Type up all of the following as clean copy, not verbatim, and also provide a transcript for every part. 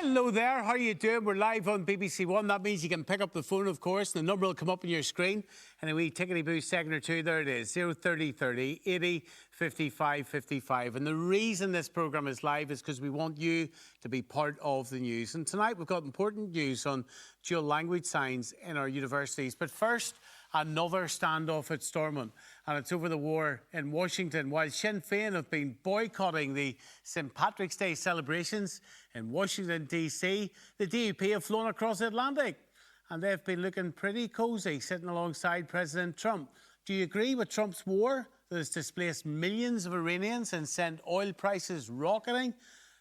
Hello there, how are you doing? We're live on BBC One. That means you can pick up the phone, of course, and the number will come up on your screen. And a wee tickety boo second or two, there it is, 030 30 80 55 55. And the reason this programme is live is because we want you to be part of the news. And tonight we've got important news on dual language signs in our universities. But first, another standoff at Stormont, and it's over the war in Washington. While Sinn Féin have been boycotting the St Patrick's Day celebrations in Washington, D.C., the DUP have flown across the Atlantic, and they've been looking pretty cosy, sitting alongside President Trump. Do you agree with Trump's war that has displaced millions of Iranians and sent oil prices rocketing?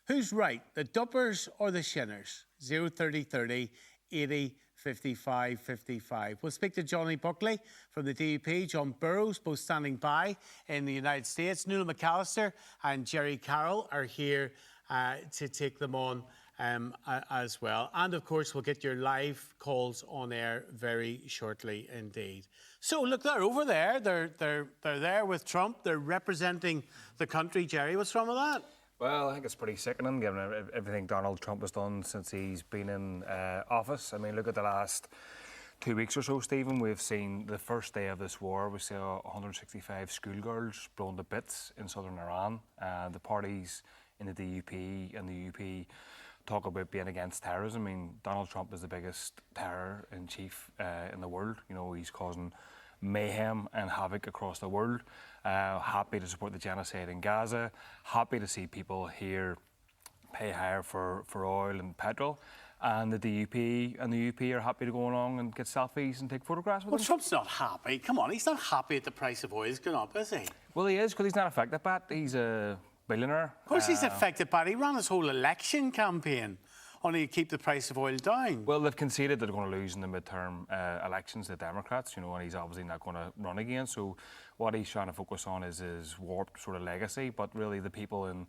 Who's right, the duppers or the shinners? 030 30 80 55 55. We'll speak to Johnny Buckley from the DUP, John Burrows, both standing by in the United States. Nolan McAllister and Jerry Carroll are here to take them on as well. And of course, we'll get your live calls on air very shortly indeed. So look, they're over there. They're there with Trump. They're representing the country. Jerry, what's wrong with that? Well, I think it's pretty sickening, given everything Donald Trump has done since he's been in office. I mean, look at the last 2 weeks or so, Stephen. We've seen the first day of this war. We saw 165 schoolgirls blown to bits in southern Iran. The parties in the DUP and the UP talk about being against terrorism. I mean, Donald Trump is the biggest terror-in-chief in the world. You know, he's causing mayhem and havoc across the world. Happy to support the genocide in Gaza. Happy to see people here pay higher for oil and petrol. And the DUP and the UP are happy to go along and get selfies and take photographs with them. Well, Trump's not happy. Come on, he's not happy at the price of oil's gone up, is he? Well, he is, because he's not affected by it. He's a billionaire. Of course he's affected by it. He ran his whole election campaign only to keep the price of oil down. Well, they've conceded they're going to lose in the midterm elections, the Democrats, you know, and he's obviously not going to run again. So what he's trying to focus on is his warped sort of legacy. But really, the people in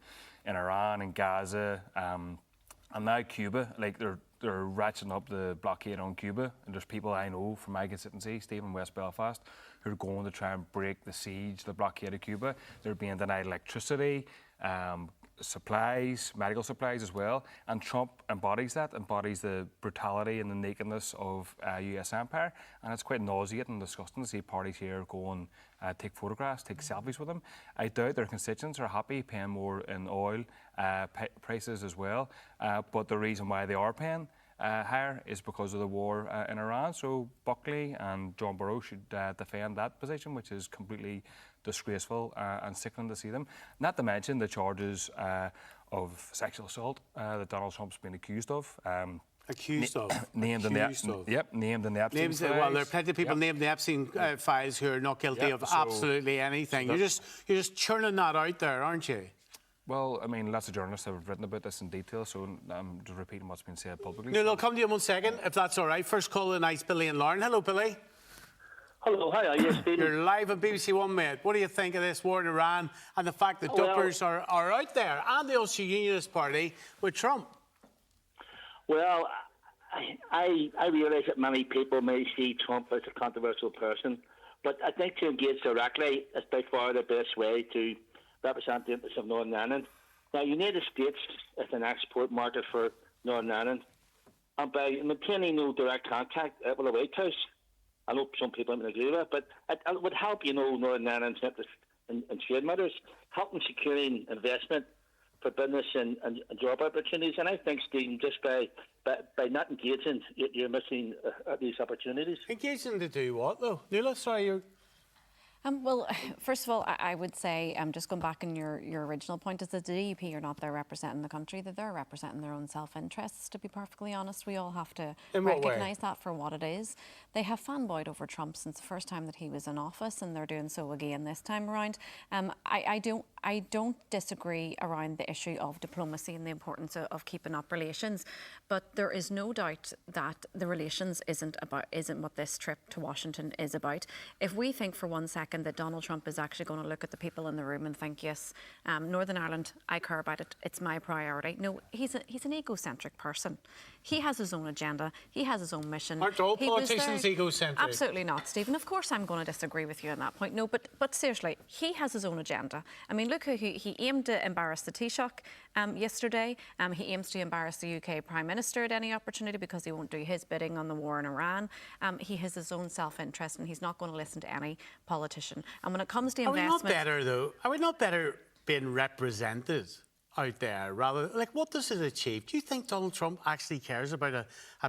Iran and Gaza and now Cuba, like they're ratcheting up the blockade on Cuba. And there's people I know from my constituency, Stephen, West Belfast, who are going to try and break the siege, the blockade of Cuba. They're being denied electricity, supplies, medical supplies as well, and Trump embodies the brutality and the nakedness of US empire, and it's quite nauseating and disgusting to see parties here go and take photographs, take selfies with them. I doubt their constituents are happy paying more in oil prices as well, but the reason why they are paying higher is because of the war in Iran. So Buckley and John Burrows should defend that position, which is completely disgraceful and sickening to see them. Not to mention the charges of sexual assault that Donald Trump's been accused of. Accused of? Named in the Epstein files. Well, there are plenty of people named in the Epstein files who are not guilty of absolutely anything. You're just churning that out there, aren't you? Well, I mean, lots of journalists have written about this in detail, so I'm just repeating what's been said publicly. No, I'll come to you in 1 second, if that's all right. First call of the night's Billy and Lauren. Hello, Billy. Hello, hi, yes, Stephen. You're live on BBC One, mate. What do you think of this war in Iran and the fact that duppers are out there, and the Ulster Unionist Party with Trump? Well, I realise that many people may see Trump as a controversial person, but I think to engage directly is by far the best way to represent the interests of Northern Ireland. Now, United States is an export market for Northern Ireland, and by maintaining no direct contact with the White House, I know some people don't agree with it, but it would help, Northern Ireland's interest in trade matters, helping securing investment for business and job opportunities. And I think, Stephen, just by not engaging, you're missing these opportunities. Engaging to do what, though? Nuala, sorry, you're... Well, first of all, I would say, just going back on your original point, is that the DUP are not there representing the country, that they're representing their own self-interests, to be perfectly honest. We all have to recognise that for what it is. They have fanboyed over Trump since the first time that he was in office, and they're doing so again this time around. I don't disagree around the issue of diplomacy and the importance of keeping up relations, but there is no doubt that the relations isn't what this trip to Washington is about. If we think for 1 second that Donald Trump is actually going to look at the people in the room and think, yes, Northern Ireland, I care about it, it's my priority. No, he's an egocentric person. He has his own agenda. He has his own mission. Aren't all politicians egocentric? Absolutely not, Stephen. Of course I'm going to disagree with you on that point. No, but seriously, he has his own agenda. I mean, mean, look, he aimed to embarrass the Taoiseach yesterday. He aims to embarrass the UK Prime Minister at any opportunity because he won't do his bidding on the war in Iran. He has his own self-interest and he's not going to listen to any politician. And when it comes to investment... Are we not better, though? Are we not better being represented out there? Rather, like, what does it achieve? Do you think Donald Trump actually cares about a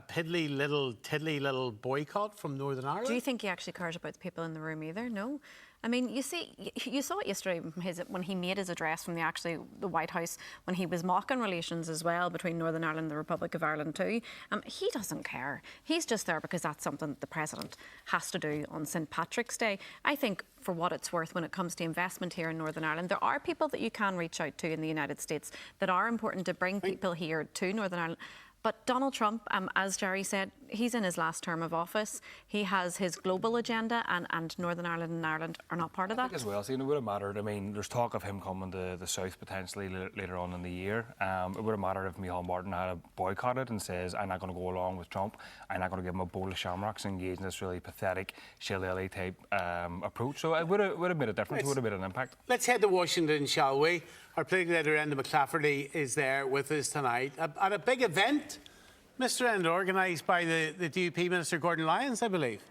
tiddly little boycott from Northern Ireland? Do you think he actually cares about the people in the room either? No. I mean, you saw it yesterday when he made his address from the White House, when he was mocking relations as well between Northern Ireland and the Republic of Ireland too. He doesn't care. He's just there because that's something that the President has to do on St. Patrick's Day. I think, for what it's worth, when it comes to investment here in Northern Ireland, there are people that you can reach out to in the United States that are important to bring people here to Northern Ireland. But Donald Trump, as Jerry said, he's in his last term of office. He has his global agenda, and Northern Ireland and Ireland are not part of that. I think as well, see, it would have mattered. I mean, there's talk of him coming to the South potentially later on in the year. It would have mattered if Micheál Martin had boycotted and says, I'm not going to go along with Trump. I'm not going to give him a bowl of shamrocks and engage in this really pathetic, shillelagh type approach. So it would have made a difference. It would have made an impact. Let's head to Washington, shall we? Our political editor, Enda McClafferty, is there with us tonight at a big event, Mr. Enda, organised by the DUP Minister Gordon Lyons, I believe.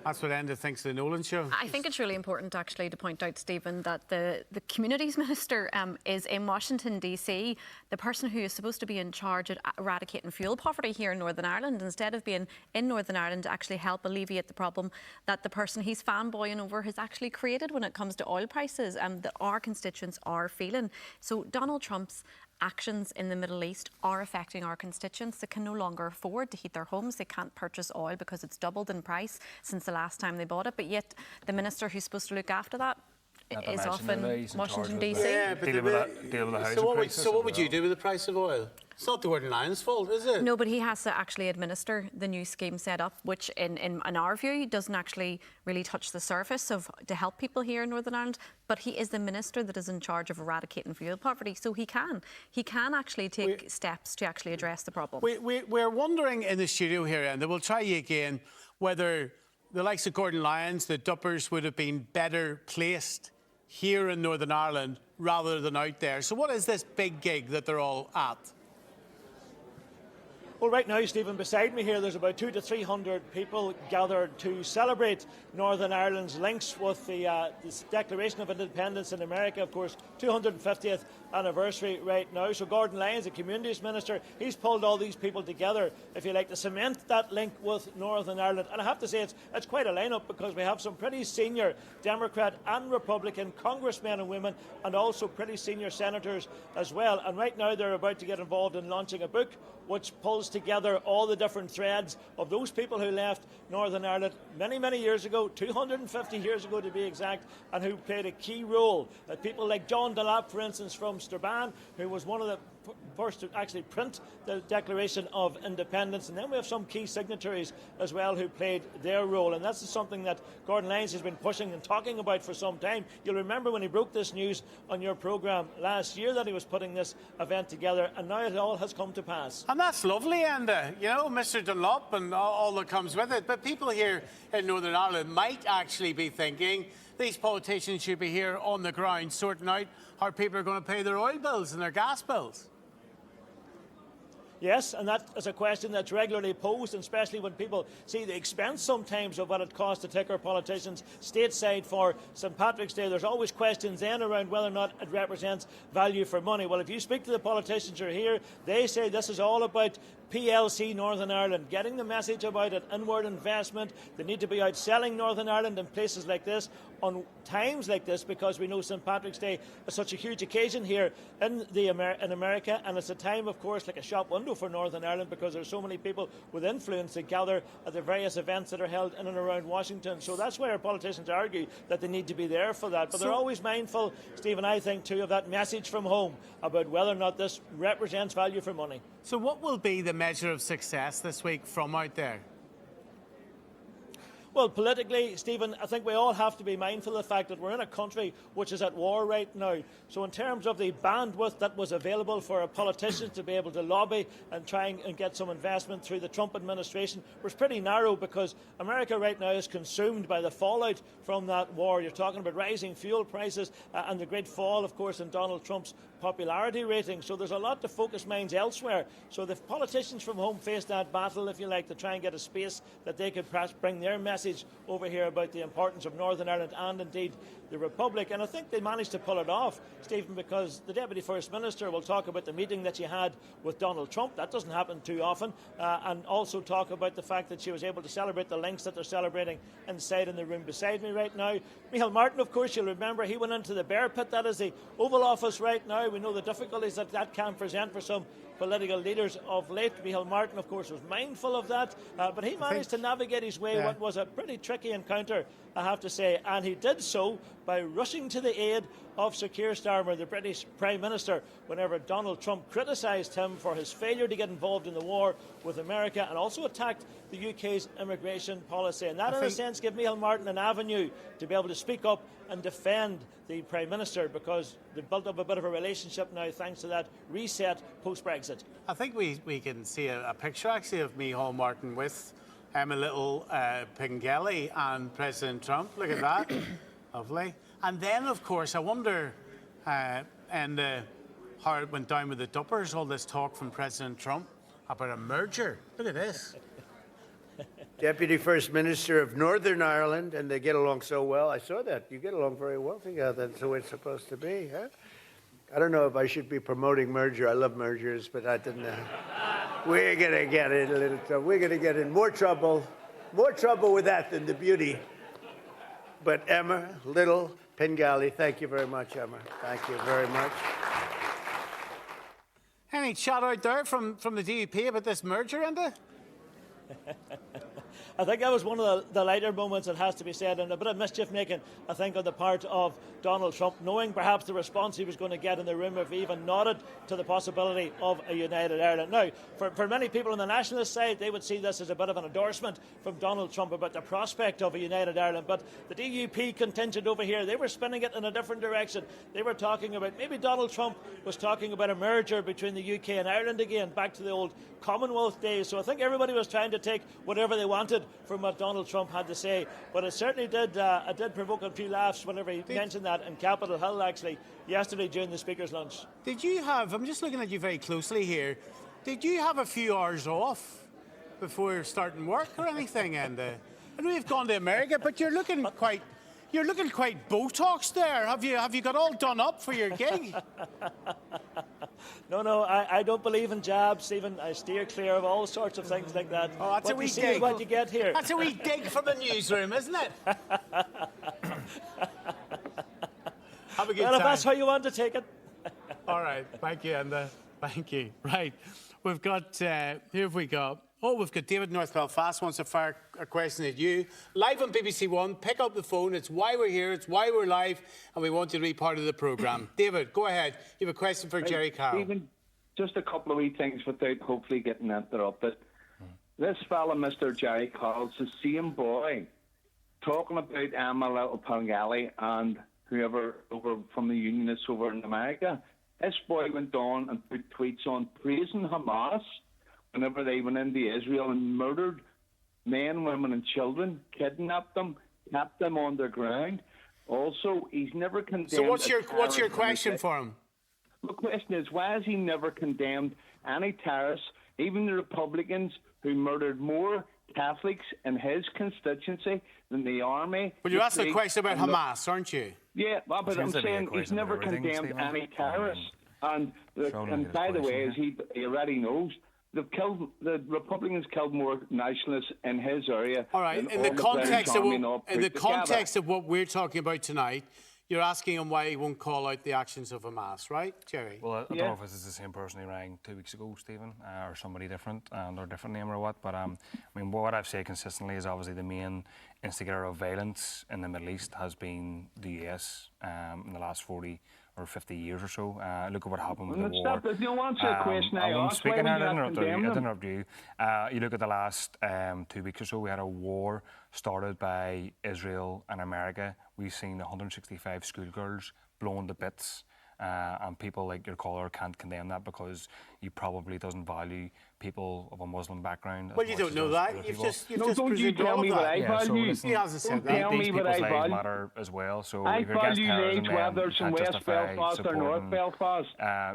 That's what Enda thinks of the Nolan show. I think it's really important, actually, to point out, Stephen, that the Communities Minister is in Washington, D.C. The person who is supposed to be in charge of eradicating fuel poverty here in Northern Ireland, instead of being in Northern Ireland to actually help alleviate the problem that the person he's fanboying over has actually created when it comes to oil prices that our constituents are feeling. So Donald Trump's actions in the Middle East are affecting our constituents. They can no longer afford to heat their homes. They can't purchase oil because it's doubled in price since the last time they bought it. But yet the minister who's supposed to look after that is off in Washington, D.C. Yeah, but deal with the housing crisis. So what would you do with the price of oil? It's not the Gordon Lyons' fault, is it? No, but he has to actually administer the new scheme set up, which in our view doesn't actually really touch the surface to help people here in Northern Ireland. But he is the minister that is in charge of eradicating fuel poverty, so he can actually take steps to actually address the problem. We're wondering in the studio here, and we'll try you again, whether the likes of Gordon Lyons, the Duppers, would have been better placed here in Northern Ireland rather than out there. So what is this big gig that they're all at? Well, right now, Stephen, beside me here, there's about 200 to 300 people gathered to celebrate Northern Ireland's links with the Declaration of Independence in America, of course, 250th anniversary right now. So Gordon Lyons, the Communities Minister, he's pulled all these people together, if you like, to cement that link with Northern Ireland. And I have to say, it's quite a lineup, because we have some pretty senior Democrat and Republican congressmen and women, and also pretty senior senators as well. And right now they're about to get involved in launching a book which pulls together all the different threads of those people who left Northern Ireland many, many years ago, 250 years ago to be exact, and who played a key role. People like John Dunlap, for instance, from Strabane, who was one of the first to actually print the Declaration of Independence. And then we have some key signatories as well who played their role. And that's something that Gordon Lyons has been pushing and talking about for some time. You'll remember when he broke this news on your programme last year that he was putting this event together, and now it all has come to pass. And that's lovely, and Mr. Dunlop and all that comes with it. But people here in Northern Ireland might actually be thinking these politicians should be here on the ground sorting out how people are going to pay their oil bills and their gas bills. Yes, and that is a question that's regularly posed, and especially when people see the expense sometimes of what it costs to take our politicians stateside for St. Patrick's Day. There's always questions then around whether or not it represents value for money. Well, if you speak to the politicians who are here, they say this is all about PLC Northern Ireland, getting the message about it, inward investment. They need to be out selling Northern Ireland in places like this, on times like this, because we know St. Patrick's Day is such a huge occasion here in America, and it's a time, of course, like a shop window for Northern Ireland, because there's so many people with influence that gather at the various events that are held in and around Washington. So that's why our politicians argue that they need to be there for that. But they're always mindful, Stephen, I think, too, of that message from home about whether or not this represents value for money. So what will be the measure of success this week from out there? Well, politically, Stephen, I think we all have to be mindful of the fact that we're in a country which is at war right now. So in terms of the bandwidth that was available for a politician to be able to lobby and try and get some investment through the Trump administration was pretty narrow, because America right now is consumed by the fallout from that war. You're talking about rising fuel prices and the great fall, of course, in Donald Trump's popularity rating. So there's a lot to focus minds elsewhere. So the politicians from home face that battle, if you like, to try and get a space that they could perhaps bring their message over here about the importance of Northern Ireland and indeed the Republic. And I think they managed to pull it off, Stephen, because the Deputy First Minister will talk about the meeting that she had with Donald Trump. That doesn't happen too often. And also talk about the fact that she was able to celebrate the links that they're celebrating inside in the room beside me right now. Micheál Martin, of course, you'll remember, he went into the Bear Pit. That is the Oval Office right now. We know the difficulties that that can present for some political leaders of late. Micheál Martin, of course, was mindful of that, but he managed to navigate his way what was a pretty tricky encounter, I have to say, and he did so by rushing to the aid of Sir Keir Starmer, the British Prime Minister, whenever Donald Trump criticised him for his failure to get involved in the war with America, and also attacked the UK's immigration policy. And that, in a sense, gave Micheál Martin an avenue to be able to speak up and defend the Prime Minister, because they've built up a bit of a relationship now thanks to that reset post-Brexit. I think we can see a picture actually of Micheál Martin with a little Pengelly and President Trump. Look at that. Lovely. And then, of course, I wonder how it went down with the Duppers, all this talk from President Trump about a merger. Look at this. Deputy First Minister of Northern Ireland, and they get along so well. I saw that. You get along very well together. That's the way it's supposed to be, huh? I don't know if I should be promoting merger. I love mergers, but I didn't know. We're going to get in a little trouble. We're going to get in more trouble with that than the beauty. But Emma, little Pengelly, thank you very much, Emma. Thank you very much. Any chat out there from the DUP about this merger, Enda? I think that was one of the lighter moments, it has to be said, and a bit of mischief making, I think, on the part of Donald Trump, knowing perhaps the response he was going to get in the room if he even nodded to the possibility of a united Ireland. Now, for many people on the nationalist side, they would see this as a bit of an endorsement from Donald Trump about the prospect of a united Ireland, but the DUP contingent over here, they were spinning it in a different direction. They were talking about, maybe Donald Trump was talking about a merger between the UK and Ireland again, back to the old Commonwealth days. So I think everybody was trying to take whatever they wanted from what Donald Trump had to say. But it certainly did provoke a few laughs whenever he mentioned that in Capitol Hill, actually, yesterday during the Speaker's lunch. Did you have, I'm just looking at you very closely here, did you have a few hours off before starting work or anything? And I know you've gone to America, but you're looking quite Botox there. Have you got all done up for your gig? No, I don't believe in jabs, Stephen. I steer clear of all sorts of things like that. Oh, that's what a wee you see dig. is what you get here. That's a wee dig from the newsroom, isn't it? Have a good Well, time. if that's how you want to take it. All right, thank you, Enda. Thank you. Right, we've got, who have we got? Oh, we've got David North Belfast wants to fire a question at you. Live on BBC One, pick up the phone. It's why we're here, it's why we're live, and we want you to be part of the programme. David, go ahead. You have a question for Jerry Carroll. Stephen, just a couple of wee things without hopefully getting interrupted. This fella, Mr. Jerry Carroll's the same boy talking about Emma Little Pengelly and whoever over from the Unionists over in America. This boy went on and put tweets on praising Hamas whenever they went into Israel and murdered men, women and children, kidnapped them, kept them underground. Also, he's never condemned... So what's your question for him? The question is, why has he never condemned any terrorists, even the Republicans who murdered more Catholics in his constituency than the army? Well, you asked a question about Hamas, aren't you? Yeah, well, but I'm saying he's never condemned any terrorists. And by the way, as he already knows, the Republicans killed more nationalists in his area. All right. In the context of what we're talking about tonight, you're asking him why he won't call out the actions of Hamas, right, Jerry? Well, I don't know if this is the same person who rang 2 weeks ago, Stephen, or somebody different, or a different name or what. But I mean, what I've said consistently is obviously the main instigator of violence in the Middle East has been the US in the last 40 or 50 years or so. Look at what happened with Well, the stop war. it. You answer the question I I'm asked. speaking. Why I would you didn't not interrupt you. condemn I didn't them? interrupt you. You look at the last 2 weeks or so, we had a war started by Israel and America. We've seen 165 schoolgirls blown to bits. And people like your caller can't condemn that because he probably doesn't value people of a Muslim background. Well, you don't know that. You've just No, don't you presumed all tell of me what that. I Yeah, so value. listen, He hasn't said Don't that. tell these me what people's I lives value. matter as well. So I if you're against value terrorism, lives, then whether you it's in can't West justify Belfast or North supporting, Belfast.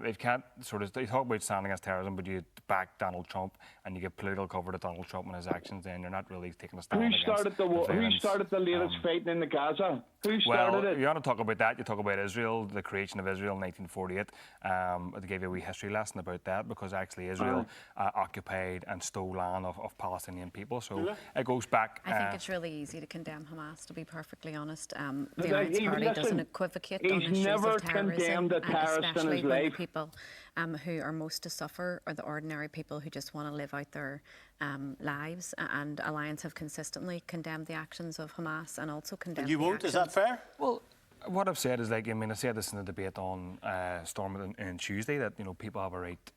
you can't sort of, you talk about standing against terrorism, but you back Donald Trump and you get political cover to Donald Trump and his actions, then you're not really taking a stand Who against started the war? Who violence. started the latest fighting in the Gaza? Who started Well, it? you want to talk about that, you talk about Israel, the creation of Israel in 1948. To give you a wee history lesson about that, because actually Israel occupied and stole land of Palestinian people. So it goes back. I think it's really easy to condemn Hamas, to be perfectly honest. The But Alliance he- Party listen, doesn't equivocate he's on issues never of terrorism, condemned a terrorist in especially his when the life. people who are most to suffer are the ordinary people who just want to live out their lives. And Alliance have consistently condemned the actions of Hamas and also condemned You the won't? Is that actions- fair? Well, what I've said is, like, I mean, I said this in the debate on Storm on Tuesday, that, you know, people have a right,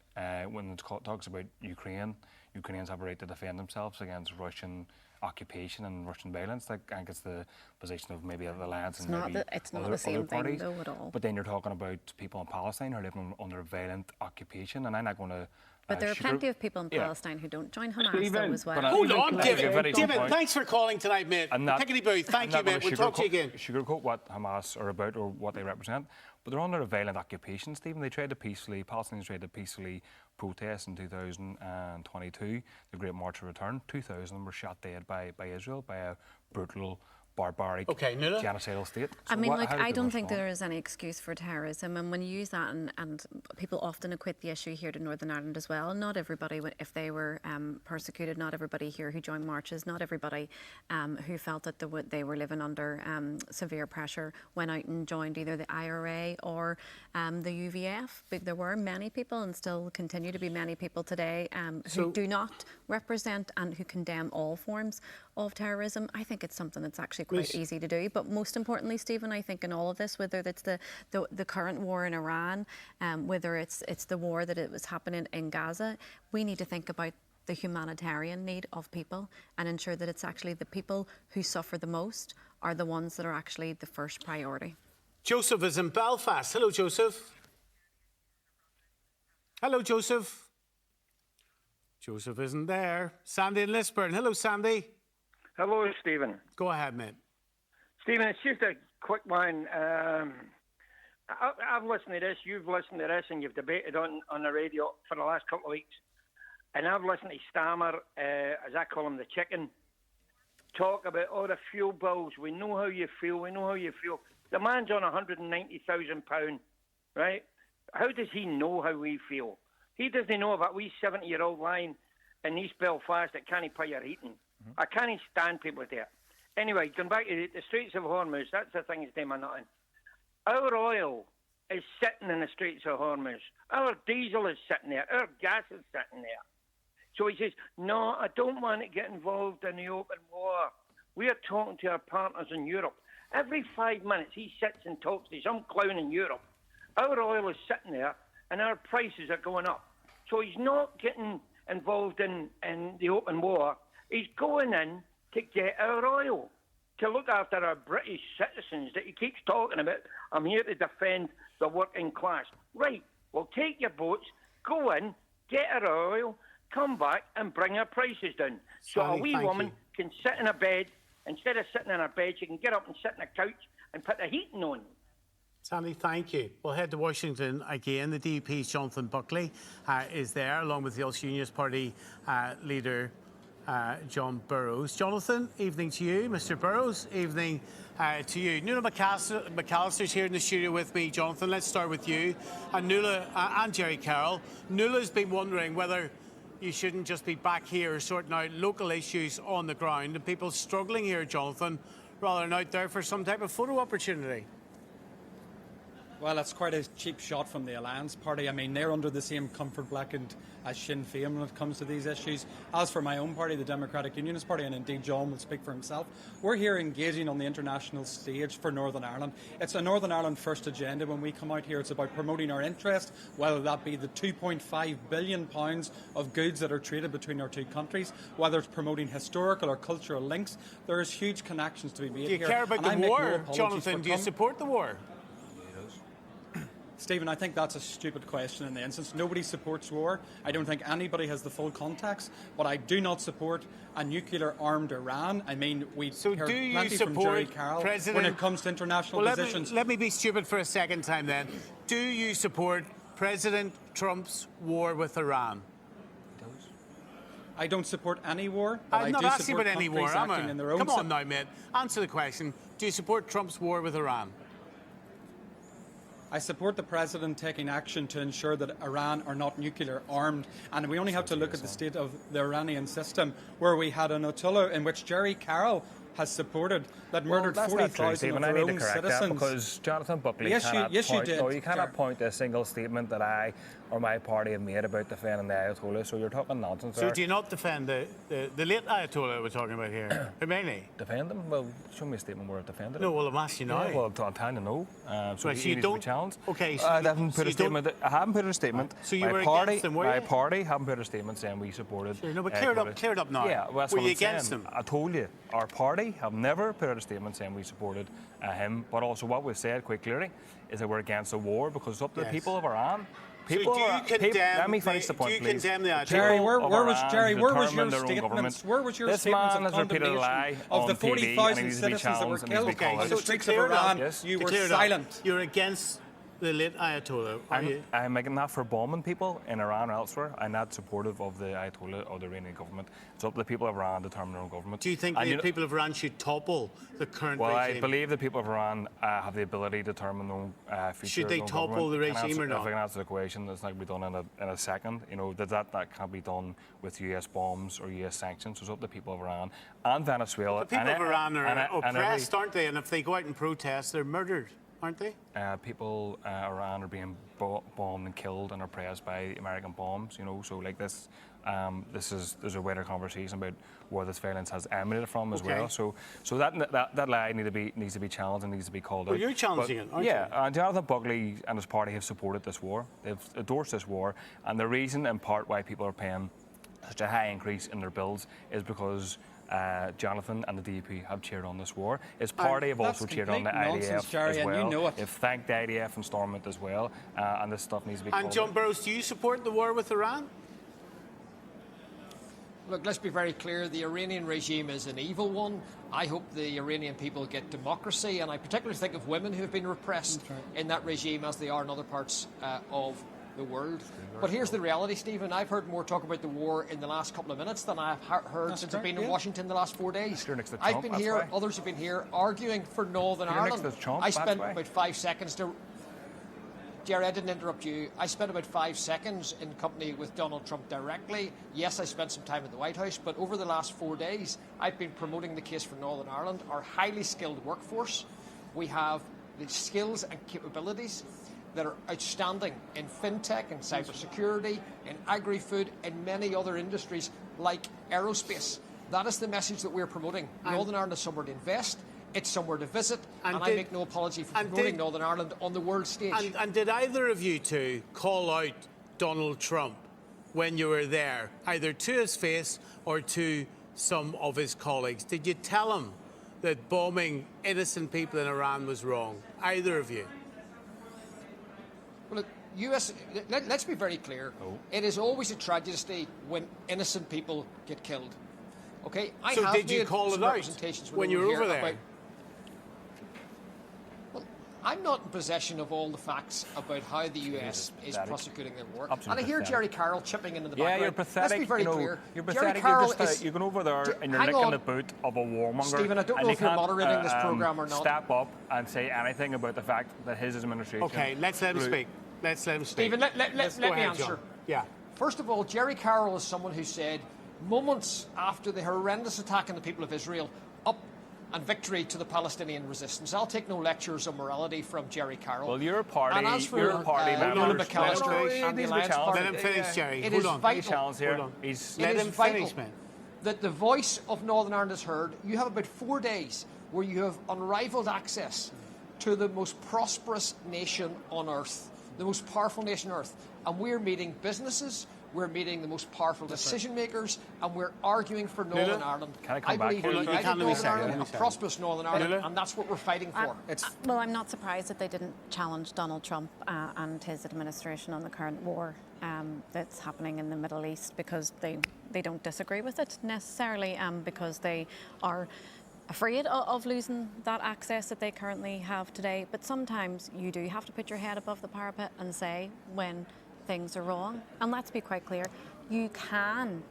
when it talks about Ukraine, Ukrainians have a right to defend themselves against Russian occupation and Russian violence. Like, I think it's the position of maybe the Alliance and maybe it's not other, the same other thing, parties. though, at all. But then you're talking about people in Palestine who are living under violent occupation, and I'm not going to. But there are plenty of people in Palestine who don't join Hamas, Stephen, though, as well. but I- Hold on, Can I make a very David. good David, point? thanks for calling tonight, mate. I'm not- Pickety boo. Thank you, I'm not mate. gonna We'll talk to you again. Sugarcoat what Hamas are about or what they represent, but they're under a violent occupation, Stephen. They tried to peacefully, Palestinians tried to peacefully protest in 2022, the Great March of Return. 2,000 were shot dead by Israel, by a brutal, barbaric, Okay, Nuala? genocidal state. I So mean, how like, do I people don't think respond? there is any excuse for terrorism. And when you use that, and people often equate the issue here to Northern Ireland as well, not everybody, if they were persecuted, not everybody here who joined marches, not everybody who felt that they were living under severe pressure went out and joined either the IRA or the UVF. But there were many people, and still continue to be many people today, who do not represent and who condemn all forms of terrorism. I think it's something that's actually quite easy to do. But most importantly, Stephen, I think in all of this, whether it's the current war in Iran, whether it's the war that it was happening in Gaza, we need to think about the humanitarian need of people and ensure that it's actually the people who suffer the most are the ones that are actually the first priority. Joseph is in Belfast. Hello, Joseph. Hello, Joseph. Joseph isn't there. Sandy in Lisburn. Hello, Sandy. Hello, Stephen. Go ahead, mate. Stephen, it's just a quick one. I've listened to this, you've listened to this, and you've debated on the radio for the last couple of weeks. And I've listened to Stammer, as I call him, the chicken, talk about all the fuel bills. We know how you feel. We know how you feel. The man's on £190,000, right? How does he know how we feel? He doesn't know about we 70-year-old lying in East Belfast that can't pay your heating. I can't stand people there. Anyway, going back to the Straits of Hormuz, that's the thing that's doing my nothing. Our oil is sitting in the Straits of Hormuz. Our diesel is sitting there. Our gas is sitting there. So he says, no, I don't want to get involved in the open war. We are talking to our partners in Europe. Every 5 minutes he sits and talks to some clown in Europe. Our oil is sitting there and our prices are going up. So he's not getting involved in the open war. He's going in to get our oil, to look after our British citizens that he keeps talking about. I'm here to defend the working class. Right, well, take your boats, go in, get our oil, come back and bring our prices down. So a Sally, wee thank woman you. can sit in a bed. Instead of sitting in her bed, she can get up and sit on a couch and put the heating on. Sandy, thank you. We'll head to Washington again. The DUP's Jonathan Buckley is there, along with the Ulster Unionist Party leader, John Burrows. Jonathan, evening to you. Mr. Burrows, evening to you. Nuala McAllister's here in the studio with me. Jonathan, let's start with you. And Nuala and Jerry Carroll. Nuala's been wondering whether you shouldn't just be back here sorting out local issues on the ground and people struggling here, Jonathan, rather than out there for some type of photo opportunity. Well, it's quite a cheap shot from the Alliance Party. I mean, they're under the same comfort blanket as Sinn Féin when it comes to these issues. As for my own party, the Democratic Unionist Party, and indeed John will speak for himself, we're here engaging on the international stage for Northern Ireland. It's a Northern Ireland first agenda. When we come out here, it's about promoting our interest, whether that be the £2.5 billion of goods that are traded between our two countries, whether it's promoting historical or cultural links. There's huge connections to be made here. Do you care about the war, Jonathan? Do you support the war? Stephen, I think that's a stupid question in the instance. Nobody supports war. I don't think anybody has the full context, but I do not support a nuclear-armed Iran. I mean, we heard plenty from Jerry Carroll when it comes to international positions. Let me be stupid for a second time then. Do you support President Trump's war with Iran? I don't support any war. I'm not do asking support about any war, countries am acting I? in their own Come on now, mate. Answer the question. Do you support Trump's war with Iran? I support the President taking action to ensure that Iran are not nuclear armed. And we only have to look at the state of the Iranian system, where we had an Ayatollah in which Jerry Carroll has supported that murdered 40,000 of their own citizens. Because Jonathan Buckley you cannot point to a single statement that I or my party have made about defending the Ayatollah, so you're talking nonsense there. So do you not defend the late Ayatollah we're talking about here? Khomeini? Defend him? Well, show me a statement where I've defended him. No, well, I'm asking you now. Well, I'm telling you no. So right, he needs to be challenged. Okay, so I haven't put a statement. I haven't put a statement. So you were against them, were you? My party haven't put a statement saying we supported. Sure, no, but clear it up now. Yeah, well, that's were what you I'm against saying. them? I told you, our party have never put out a statement saying we supported him, but also what we've said quite clearly is that we're against the war because it's up to the people of Iran. Let me finish the point, please. Condemn the Ayatollah? Where was your statements? Where was your this statements man of has repeated a lie of the on TV, 40,000 citizens that were killed in the streets of Iran? You were silent. You're against the late Ayatollah, are you? I'm making that for bombing people in Iran or elsewhere. I'm not supportive of the Ayatollah or the Iranian government. It's up to the people of Iran to determine their own government. Do you think the people of Iran should topple the current regime? Well, I believe the people of Iran have the ability to determine their own future. Should they topple the regime or not? If I can answer the question, it's not going to be done in a second. You know, that can't be done with US bombs or US sanctions. So it's up to the people of Iran and Venezuela. The people of Iran are oppressed, aren't they? And if they go out and protest, they're murdered, aren't they? People Iran are being bombed and killed and oppressed by American bombs. You know, so like this. There's a wider conversation about where this violence has emanated from as well. So that lie needs to be challenged and needs to be called out. Well, you're challenging it, aren't you? Yeah, Jonathan Buckley and his party have supported this war. They've endorsed this war, and the reason, in part, why people are paying such a high increase in their bills is because Jonathan and the DUP have cheered on this war. His party have also cheered on the IDF Jerry, as well. and you know it. They've thanked the IDF and Stormont as well, and this stuff needs to be called out. And John Burrows, do you support the war with Iran? Look, let's be very clear. The Iranian regime is an evil one. I hope the Iranian people get democracy, and I particularly think of women who have been repressed in that regime as they are in other parts of the world. But here's the reality, Stephen. I've heard more talk about the war in the last couple of minutes than I've heard since I've been in Washington the last 4 days. I've been here, others have been here, arguing for Northern Ireland. I spent about 5 seconds to... Jerry, I didn't interrupt you. I spent about 5 seconds in company with Donald Trump directly. Yes, I spent some time at the White House, but over the last 4 days, I've been promoting the case for Northern Ireland, our highly skilled workforce. We have the skills and capabilities that are outstanding in fintech and cybersecurity, in agri-food, and many other industries like aerospace. That is the message that we're promoting. Northern Ireland is somewhere to invest. It's somewhere to visit, and I make no apology for promoting Northern Ireland on the world stage. And did either of you two call out Donald Trump when you were there, either to his face or to some of his colleagues? Did you tell him that bombing innocent people in Iran was wrong? Either of you? Well, look, let's be very clear. It is always a tragedy when innocent people get killed. Okay? So did you call it out when you were over there? I'm not in possession of all the facts about how the US is prosecuting their war. Absolutely and I hear pathetic. Jerry Carroll chipping into the background. Yeah, you're pathetic. Let's be very clear. You're Jerry pathetic. Carroll You're going over there and you're licking the boot of a warmonger. Stephen, I don't know if you're moderating this programme or not. Step up and say anything about the fact that his administration... OK, let's let him speak. Let's let him speak. Stephen, let me answer. John. Yeah. First of all, Jerry Carroll is someone who said, moments after the horrendous attack on the people of Israel, up and victory to the Palestinian resistance. I'll take no lectures on morality from Jerry Carroll. Well, your party, and as for, members. Nolan McAllister and the Alliance Party, Let him finish, Jerry. it Hold is on. vital. Let him finish, man. That the voice of Northern Ireland is heard. You have about 4 days where you have unrivaled access to the most prosperous nation on earth, the most powerful nation on earth. And we're meeting businesses, we're meeting the most powerful decision makers, and we're arguing for Northern Ireland. I believe in united Northern Ireland, a prosperous Northern Ireland, and that's what we're fighting for. Well, I'm not surprised that they didn't challenge Donald Trump and his administration on the current war that's happening in the Middle East, because they don't disagree with it necessarily, because they are afraid of losing that access that they currently have today. But sometimes you do have to put your head above the parapet and say when things are wrong. And let's be quite clear, you can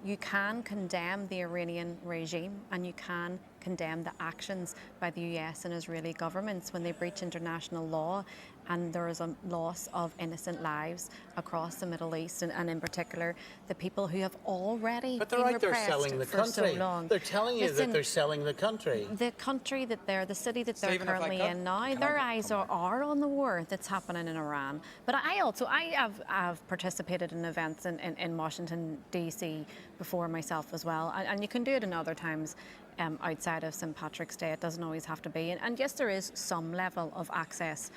condemn the Iranian regime, and you can condemn the actions by the US and Israeli governments when they breach international law, and there is a loss of innocent lives across the Middle East, and in particular the people who have already But they're been out there repressed selling the for country. so long. They're telling you Listen, that they're selling the country. the country that the city that they're Stephen, if I currently could, in now, their eyes are on the war that's happening in Iran. But I've participated in events in Washington, D.C. before myself as well. And you can do it in other times outside of St. Patrick's Day. It doesn't always have to be. And yes, there is some level of access,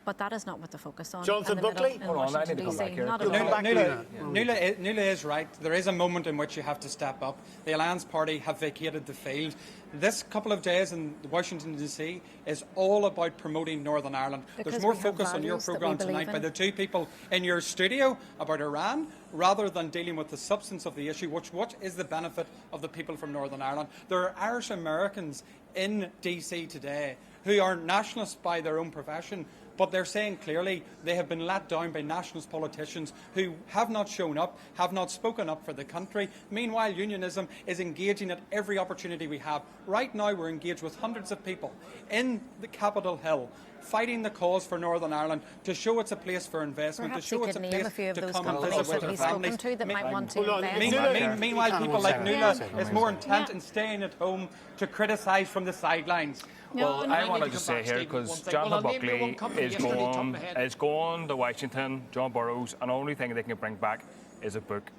but that is not what the focus on. Jonathan in the middle, Buckley? in Hold on, I Washington, need to come D.C. back here. Not at all. Nuala is right. There is a moment in which you have to step up. The Alliance Party have vacated the field. This couple of days in Washington, D.C. is all about promoting Northern Ireland. Because There's more we have focus on your values that we programme believe tonight by in. the two people in your studio about Iran, rather than dealing with the substance of the issue, what is the benefit of the people from Northern Ireland. There are Irish Americans in D.C. today who are nationalists by their own profession, but they're saying clearly they have been let down by nationalist politicians who have not shown up, have not spoken up for the country. Meanwhile, unionism is engaging at every opportunity we have. Right now, we're engaged with hundreds of people in the Capitol Hill, fighting the cause for Northern Ireland, to show it's a place for investment, Perhaps to show you it's a could name place a few of to those come and companies visit that with he's their families. spoken to that might want to Hold on. invest. Meanwhile, people like Nuala Yeah. is more intent in staying at home to criticise from the sidelines. Well, No, I I wanted need to to say come back, here, Stephen, because one thing. Jonathan Well, I'll name you one Buckley company is yesterday, top of my head. going to Washington, John Burroughs, and the only thing they can bring back is a book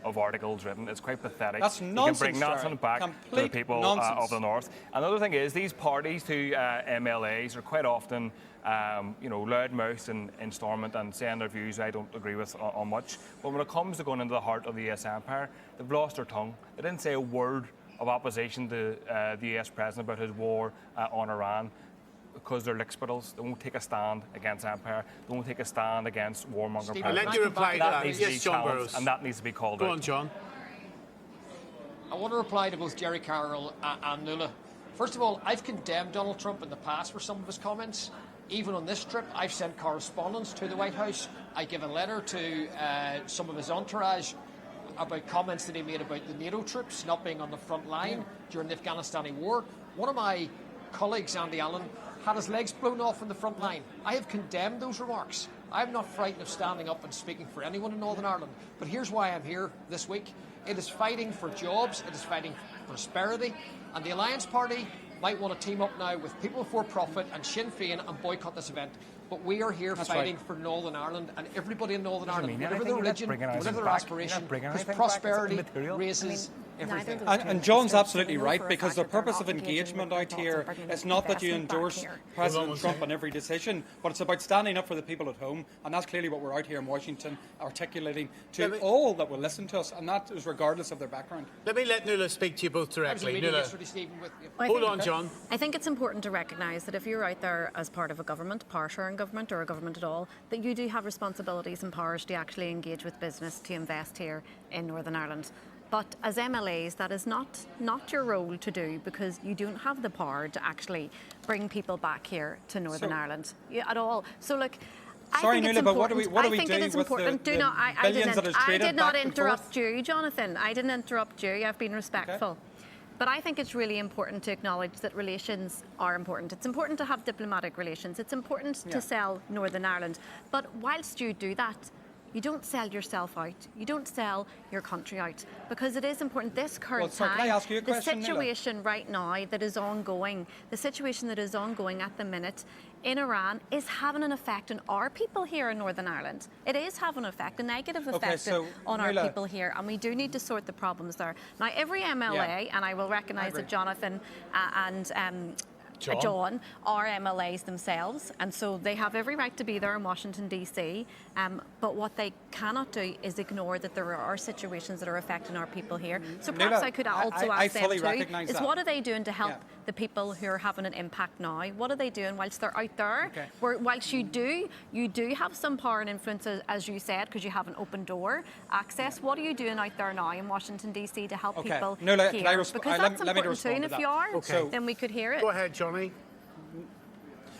of articles written. It's quite pathetic. That's You nonsense, can bring nothing Jerry. back to the Complete people nonsense. of the North. Another thing is, these parties to MLAs are quite often loud-mouthed in Stormont and saying their views I don't agree with on much. But when it comes to going into the heart of the US empire, they've lost their tongue. They didn't say a word of opposition to the US president about his war on Iran, because they're lickspittles. They won't take a stand against empire. They won't take a stand against warmonger Stephen, I'll presidents. let you reply to That that. needs to be Yes, John challenged, Burroughs. and that needs to be called Go out. on, John. I want to reply to both Jerry Carroll and Nuala. First of all, I've condemned Donald Trump in the past for some of his comments. Even on this trip, I've sent correspondence to the White House. I give a letter to some of his entourage about comments that he made about the NATO troops not being on the front line during the Afghanistani war. One of my colleagues, Andy Allen, had his legs blown off in the front line. I have condemned those remarks. I'm not frightened of standing up and speaking for anyone in Northern Ireland. But here's why I'm here this week. It is fighting for jobs, it is fighting for prosperity, and the Alliance Party might want to team up now with People Before Profit and Sinn Féin and boycott this event. But we are here fighting for Northern Ireland and everybody in Northern Ireland, whatever their religion, whatever their aspiration, because prosperity raises everything. And John's absolutely right, because the purpose of engagement out here is not that you endorse President Trump on every decision, but it's about standing up for the people at home, and that's clearly what we're out here in Washington articulating to all that will listen to us, and that is regardless of their background. Let me let Nuala speak to you both I was in a directly. meeting Nuala. yesterday, Stephen, with you. Hold on, John. I think it's important to recognise that if you're out there as part of a government, power-sharing government or a government at all, that you do have responsibilities and powers to actually engage with business to invest here in Northern Ireland. But as MLAs, that is not your role to do, because you don't have the power to actually bring people back here to Northern Ireland at all. So look, Sorry, I think Nuala, it's but important. what do we I think do it is with important. the Do not. I billions that is I traded did not back and interrupt forth? you, Jonathan. I didn't interrupt you. I've been respectful. But I think it's really important to acknowledge that relations are important. It's important to have diplomatic relations. It's important to sell Northern Ireland. But whilst you do that, You don't sell yourself out. You don't sell your country out, because it is important this current Well, sir, can I ask you a the question, Nolan? situation right now that is ongoing, the situation that is ongoing at the minute in Iran is having an effect on our people here in Northern Ireland. It is having an effect, a negative effect so, on our Nuala, people here, and we do need to sort the problems there. Now, every MLA, and I will recognise that Jonathan and John are MLAs themselves, and so they have every right to be there in Washington DC, but what they cannot do is ignore that there are situations that are affecting our people here. So perhaps Nuala, I could also I ask them fully too, recognise is that. what are they doing to help the people who are having an impact now? What are they doing whilst they're out there? Okay. Where, whilst you do have some power and influence, as you said, because you have an open door access. What are you doing out there now in Washington DC to help people Nuala, here? can I Because let that's me important too, respond and to if that. you are, Okay. then we could hear it. Go ahead, Johnny.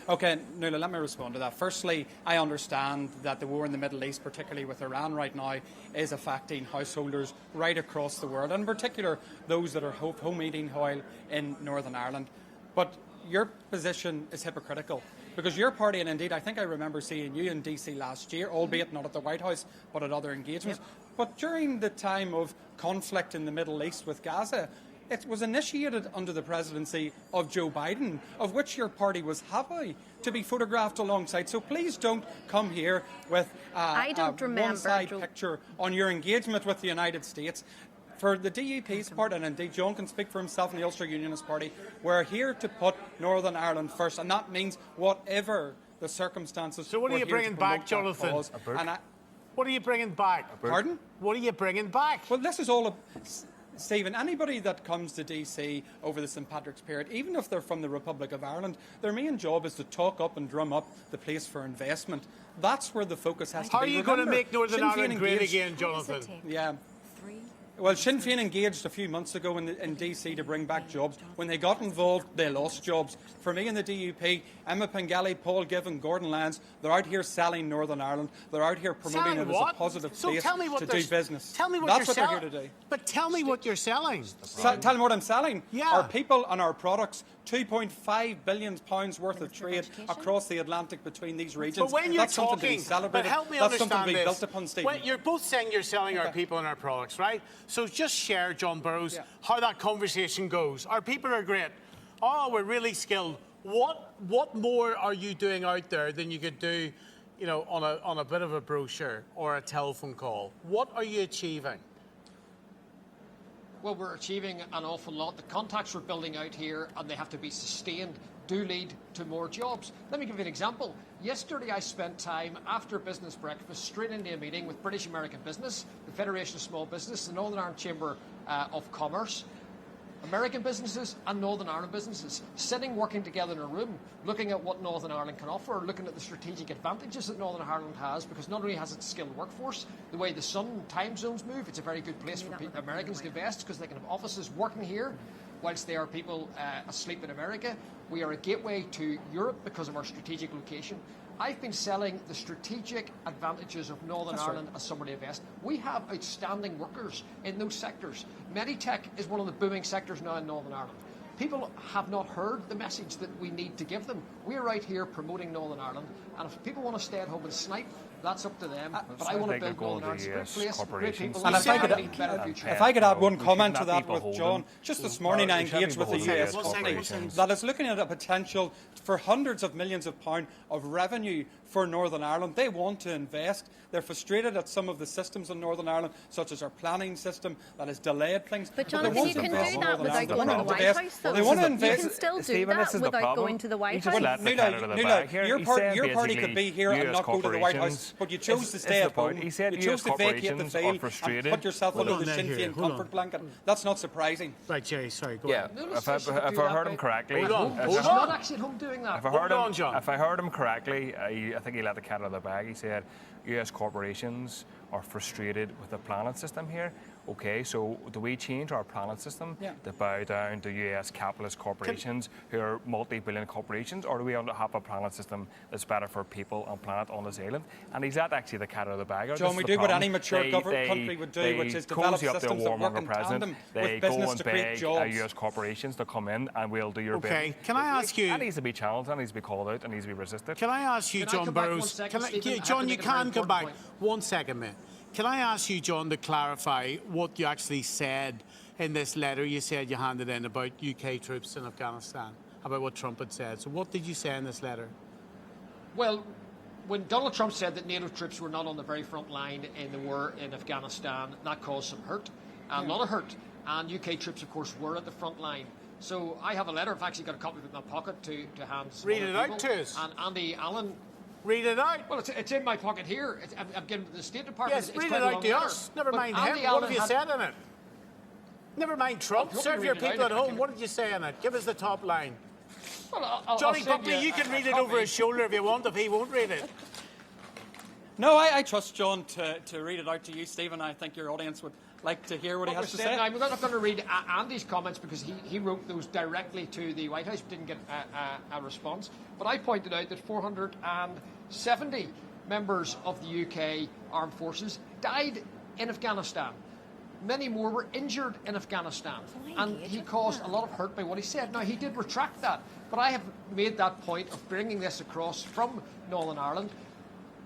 Okay, Nuala, let me respond to that. Firstly, I understand that the war in the Middle East, particularly with Iran right now, is affecting householders right across the world, and in particular those that are home eating oil in Northern Ireland. But your position is hypocritical, because your party, and indeed I think I remember seeing you in DC last year, albeit not at the White House, but at other engagements. But during the time of conflict in the Middle East with Gaza, it was initiated under the presidency of Joe Biden, of which your party was happy to be photographed alongside. So please don't come here with a one-side picture on your engagement with the United States. For the DUP's part, and indeed John can speak for himself in the Ulster Unionist Party, we're here to put Northern Ireland first, and that means whatever the circumstances. So what are you bringing back, Jonathan? What are you bringing back? Pardon? What are you bringing back? Well, this is all... Stephen, anybody that comes to DC over the St Patrick's period, even if they're from the Republic of Ireland, their main job is to talk up and drum up the place for investment. That's where the focus has to be. How are you going to make Northern Ireland great again, Jonathan? Yeah. Well, Sinn Féin engaged a few months ago in DC to bring back jobs. When they got involved, they lost jobs. For me in the DUP, Emma Pengelly, Paul Givan, Gordon Lyons, they're out here selling Northern Ireland. They're out here promoting it as a positive place to do business. Tell me what That's you're what they're selling. here to do. But tell me what you're selling. Tell me what I'm selling. Yeah. Our people and our products. £2.5 billion worth of trade across the Atlantic between these regions. But when you're That's something to talking, be celebrated. but help me That's understand something to be this. built upon, Stephen. You're both saying you're selling our people and our products, right? So just share, John Burrows, how that conversation goes. Our people are great. Oh, we're really skilled. What more are you doing out there than you could do, you know, on a bit of a brochure or a telephone call? What are you achieving? Well, we're achieving an awful lot. The contacts we're building out here, and they have to be sustained, do lead to more jobs. Let me give you an example. Yesterday I spent time after business breakfast straight into a meeting with British American Business, the Federation of Small Business, the Northern Ireland Chamber of Commerce, American businesses and Northern Ireland businesses, sitting, working together in a room, looking at what Northern Ireland can offer, looking at the strategic advantages that Northern Ireland has, because not only has it a skilled workforce, the way the sun and time zones move, it's a very good place for Americans to invest, because they can have offices working here, whilst there are people asleep in America. We are a gateway to Europe because of our strategic location. I've been selling the strategic advantages of Northern Ireland as somebody to invest. We have outstanding workers in those sectors. Meditech is one of the booming sectors now in Northern Ireland. People have not heard the message that we need to give them. We're right here promoting Northern Ireland, and if people want to stay at home and snipe, that's up to them. But I want to build Northern Ireland. It's a great place, great people. And if I could add one comment to that with John, just this morning I engaged with the US company that is looking at a potential for hundreds of millions of pounds of revenue for Northern Ireland. They want to invest. They're frustrated at some of the systems in Northern Ireland, such as our planning system that has delayed things. But Jonathan, you can do that without going to the White House, though. They want to invest. You can still do that without going to the White House. Your party could be here and not go to the White House, but you chose to stay at home. You chose to vacate the field and put yourself under the Sinn Féin comfort blanket. That's not surprising. Right, Jerry, sorry, go on. If I heard him correctly... He's not actually at home doing that. If I heard him correctly, I think he let the cat out of the bag. He said US corporations are frustrated with the planning system here. Okay, so do we change our planning system to bow down to US capitalist corporations who are multi-billion corporations, or do we have a planning system that's better for people and planet on this island? And is that actually the cat out of the bag? John, we do what any mature country would do, which is develop systems that work in tandem with business to create jobs. US corporations to come in and we'll do your bit. Okay, can I ask you? That needs to be challenged, that needs to be called out, that needs to be resisted. Can I ask you, John Burrows? John, you can come back. 1 second, mate. Can I ask you, John, to clarify what you actually said in this letter you said you handed in about UK troops in Afghanistan, about what Trump had said? So what did you say in this letter? Well, when Donald Trump said that NATO troops were not on the very front line in the war in Afghanistan, that caused some hurt, a lot of hurt. And UK troops, of course, were at the front line. So I have a letter. I've actually got a copy of it in my pocket to hand to some Read other it out people. to us. And Andy Allen. Read it out. Well, it's in my pocket here. I'm getting the State Department. Yes, It's read quite it a out long to letter. us. Never But mind Andy him. Allen What have you had- said in it? Never mind Trump. you want me Serve to your read it people out? at home. What did you say in it? Give us the top line. Well, I'll Johnny send Buckley, you can a read it copy. over his shoulder if you want, if he won't read it. No, I trust John to read it out to you, Stephen. I think your audience would like to hear what he has to say. I'm not going to read Andy's comments because he wrote those directly to the White House, didn't get a response. But I pointed out that 470 members of the UK armed forces died in Afghanistan. Many more were injured in Afghanistan. And he caused a lot of hurt by what he said. Now, he did retract that. But I have made that point of bringing this across from Nolan, Ireland,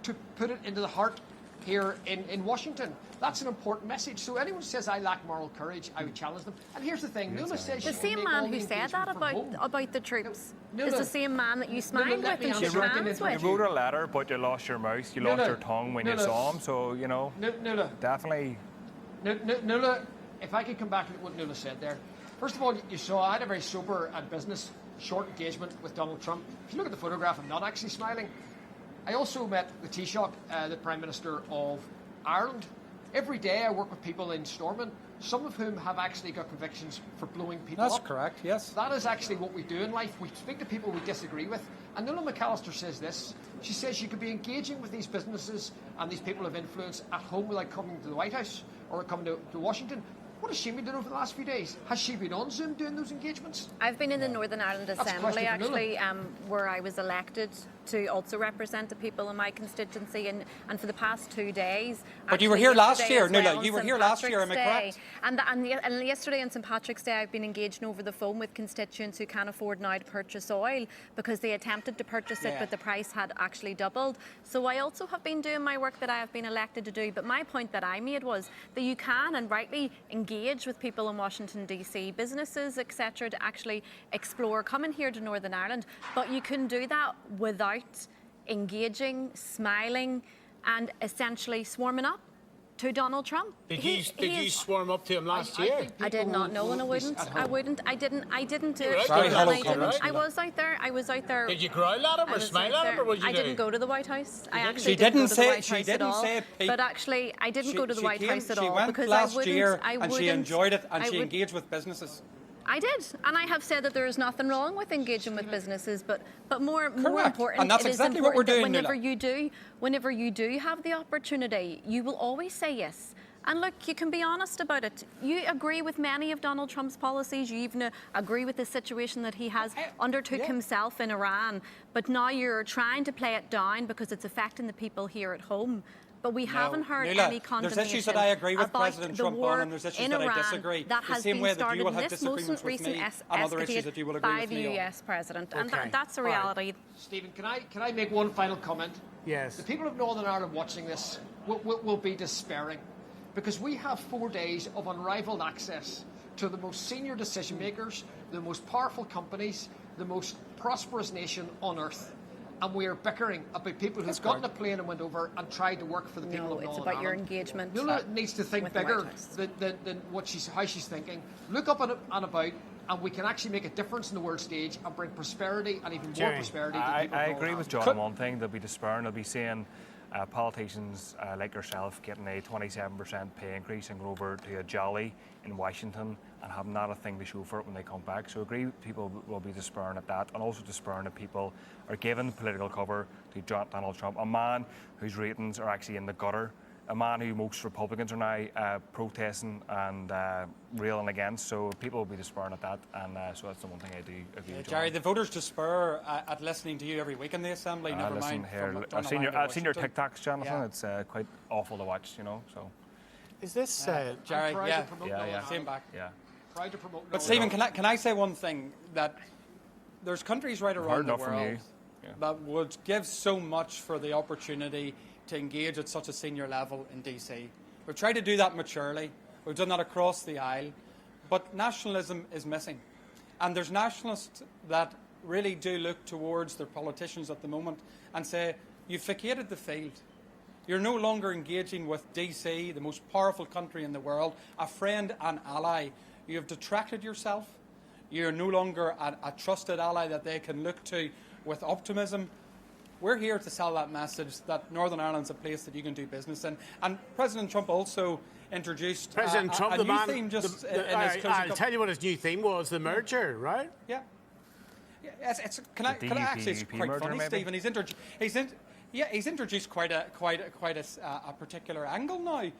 to put it into the heart here in Washington. That's an important message. So anyone who says I lack moral courage, I would challenge them. And here's the thing, Nolan says The same man who said that about the troops is the same man that you smiled with and shook hands with. You wrote a letter, but you lost your mouth, you lost your tongue when you saw him, so, you know, definitely... Nuala, if I could come back to what Nuala said there. First of all, you saw I had a very sober and business short engagement with Donald Trump. If you look at the photograph, I'm not actually smiling. I also met the Taoiseach, the Prime Minister of Ireland. Every day I work with people in Stormont, some of whom have actually got convictions for blowing people up. That's correct, yes. That is actually what we do in life. We speak to people we disagree with. And Nuala McAllister says this. She says you could be engaging with these businesses and these people of influence at home without coming to the White House or coming to Washington. What has she been doing over the last few days? Has she been on Zoom doing those engagements? I've been in the Northern Ireland Assembly, actually, where I was elected to also represent the people in my constituency, and for the past 2 days. But you were here last year, Nuala. You were here last year, am I correct? And yesterday on St Patrick's Day, I've been engaging over the phone with constituents who can't afford now to purchase oil because they attempted to purchase it, but the price had actually doubled. So I also have been doing my work that I have been elected to do. But my point that I made was that you can, and rightly, engage with people in Washington DC, businesses, etc., to actually explore coming here to Northern Ireland. But you can do that without engaging, smiling, and essentially swarming up to Donald Trump. Did you swarm up to him last year? I did not know, and I wouldn't. I didn't do it. Sorry, I was out there. Did you growl at him or smile at him, or what did you do? I didn't go to the White House. I actually She didn't say it. But actually, I didn't go to the White House at all because she went last year I and she enjoyed it and she engaged with businesses. I did, and I have said that there is nothing wrong with engaging with businesses, but more important, and that's exactly what we're doing. Whenever you do have the opportunity, you will always say yes. And look, you can be honest about it. You agree with many of Donald Trump's policies. You even agree with the situation that he has undertook himself in Iran. But now you're trying to play it down because it's affecting the people here at home. But we haven't heard any condemnation. There's issues that I agree with President Trump on, and there's issues that I disagree. That has the same way been that you will started have in this most disagreements with recent me on other issues that you will agree by with the me on. US President, and that's a reality. Stephen, can I make one final comment? Yes. The people of Northern Ireland watching this will be despairing because we have 4 days of unrivaled access to the most senior decision makers, the most powerful companies, the most prosperous nation on earth. And we are bickering about people who've gotten a plane and went over and tried to work for the people of Northern Ireland. No, it's about your engagement. Nuala needs to think bigger than how she's thinking. Look up and about, and we can actually make a difference in the world stage and bring prosperity and even more prosperity to the people of I Northern agree with Ireland. John on one thing. They'll be despairing. They'll be saying politicians like yourself getting a 27% pay increase and go over to a jolly in Washington and have not a thing to show for it when they come back. So I agree people will be despairing at that, and also despairing that people are giving political cover to Donald Trump, a man whose ratings are actually in the gutter a man who most Republicans are now protesting and railing against. So people will be despairing at that, and so that's the one thing I do agree with. Jerry, the voters despair at listening to you every week in the Assembly. Never listen mind. here, I've seen your TikToks, Jonathan. It's quite awful to watch, you know. So is this Jerry? Yeah. Same back. Yeah. Proud to promote. But Stephen, can I say one thing, that there's countries right around the world that would give so much for the opportunity to engage at such a senior level in DC. We've tried to do that maturely. We've done that across the aisle. But nationalism is missing. And there's nationalists that really do look towards their politicians at the moment and say, you've vacated the field. You're no longer engaging with DC, the most powerful country in the world, a friend and ally. You have detracted yourself. You're no longer a trusted ally that they can look to with optimism. We're here to sell that message that Northern Ireland's a place that you can do business in. And President Trump also introduced a new theme just in his closing. I'll tell you what his new theme was, the merger, right? Yeah. Can I actually, it's quite funny, Stephen. He's introduced quite a particular angle now.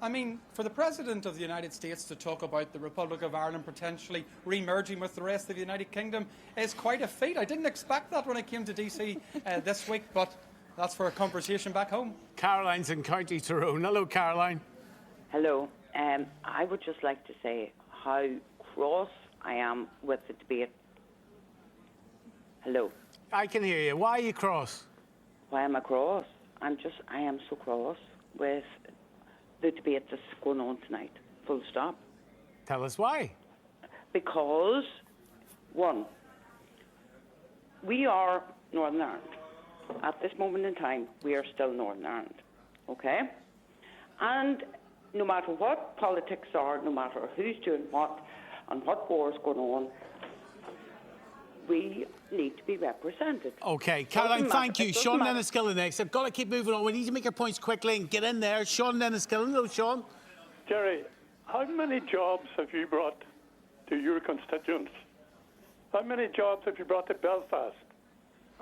I mean, for the President of the United States to talk about the Republic of Ireland potentially re-merging with the rest of the United Kingdom is quite a feat. I didn't expect that when I came to DC this week, but that's for a conversation back home. Caroline's in County Tyrone. Hello, Caroline. Hello. I would just like to say how cross I am with the debate. Hello. I can hear you. Why are you cross? Why am I cross? I am so cross with the debate that's going on tonight. Full stop. Tell us why. Because, one, we are Northern Ireland. At this moment in time, we are still Northern Ireland. Okay? And no matter what politics are, no matter who's doing what, and what war is going on, we need to be represented. OK, Caroline, thank you. Sean Enniskillen next. I've got to keep moving on. We need to make our points quickly and get in there. Sean Enniskillen. Hello, Sean. Jerry, how many jobs have you brought to your constituents? How many jobs have you brought to Belfast?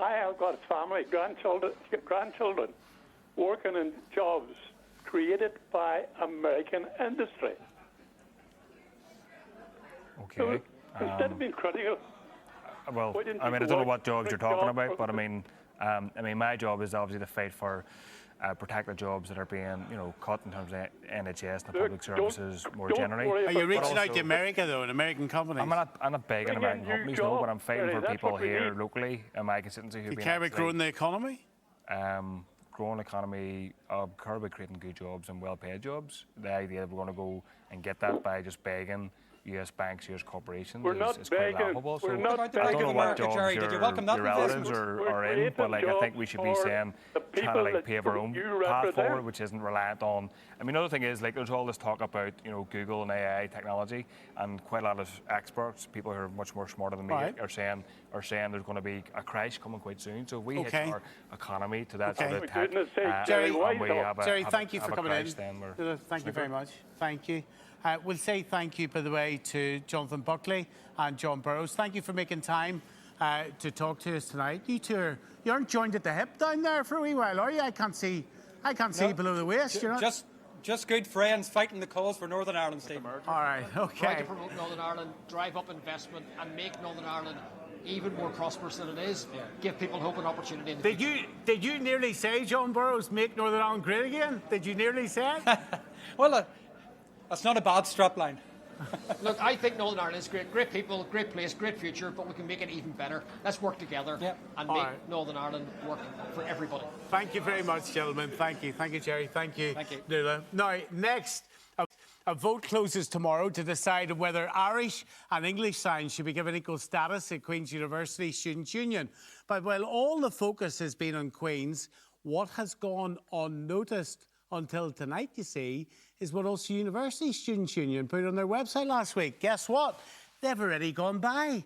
I have got family, grandchildren working in jobs created by American industry. Okay. So instead of being critical, well, I mean, I don't know what jobs you're talking about, but I mean, my job is obviously to fight for protect the jobs that are being, cut in terms of NHS and the public services more generally. Are you reaching out to America though, and American companies? I'm not begging American companies, no, but I'm fighting for people here locally in my constituency who. Do you care about growing the economy? Growing economy, care about creating good jobs and well-paid jobs. The idea that we're going to go and get that by just begging US banks, US corporations is quite laughable. So I don't know what jobs your relatives are in, but I think we should be saying trying to pave our own path forward, which isn't reliant on. I mean, another thing is there's all this talk about Google and AI technology, and quite a lot of experts, people who are much more smarter than me, are saying there's going to be a crash coming quite soon. So if we hit our economy to that sort of tech, Jerry, thank you for coming in. Thank you very much. Thank you. We'll say thank you, by the way, to Jonathan Buckley and John Burrows. Thank you for making time to talk to us tonight. You two you aren't joined at the hip down there for a wee while, are you? I can't see below the waist. You're not. Just good friends fighting the cause for Northern Ireland, Steve. All right, okay. Try to promote Northern Ireland, drive up investment, and make Northern Ireland even more prosperous than it is. Yeah. Give people hope and opportunity. In the future. Did you nearly say, John Burrows, make Northern Ireland great again? Did you nearly say it? Well, that's not a bad strapline. Look, I think Northern Ireland is great. Great people, great place, great future, but we can make it even better. Let's work together and make Northern Ireland work for everybody. Thank you very much, gentlemen. Thank you. Thank you, Jerry. Thank you, Nolan. Now, next, a vote closes tomorrow to decide whether Irish and English signs should be given equal status at Queen's University Students' Union. But while all the focus has been on Queen's, what has gone unnoticed until tonight, you see, is what Ulster University Students' Union put on their website last week. Guess what? They've already gone by.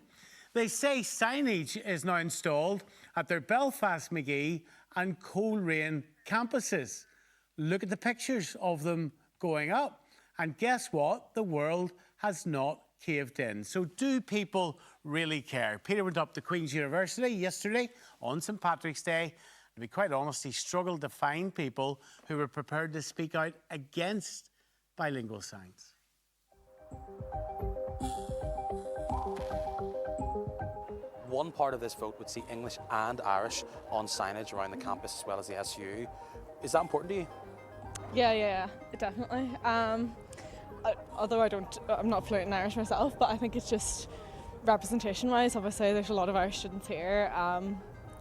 They say signage is now installed at their Belfast, Magee and Coleraine campuses. Look at the pictures of them going up. And guess what? The world has not caved in. So do people really care? Peter went up to Queen's University yesterday on St. Patrick's Day To be quite honest, he struggled to find people who were prepared to speak out against bilingual signs. One part of this vote would see English and Irish on signage around the campus as well as the SU. Is that important to you? Yeah, definitely. Although I'm not fluent in Irish myself, but I think it's just representation-wise. Obviously, there's a lot of Irish students here.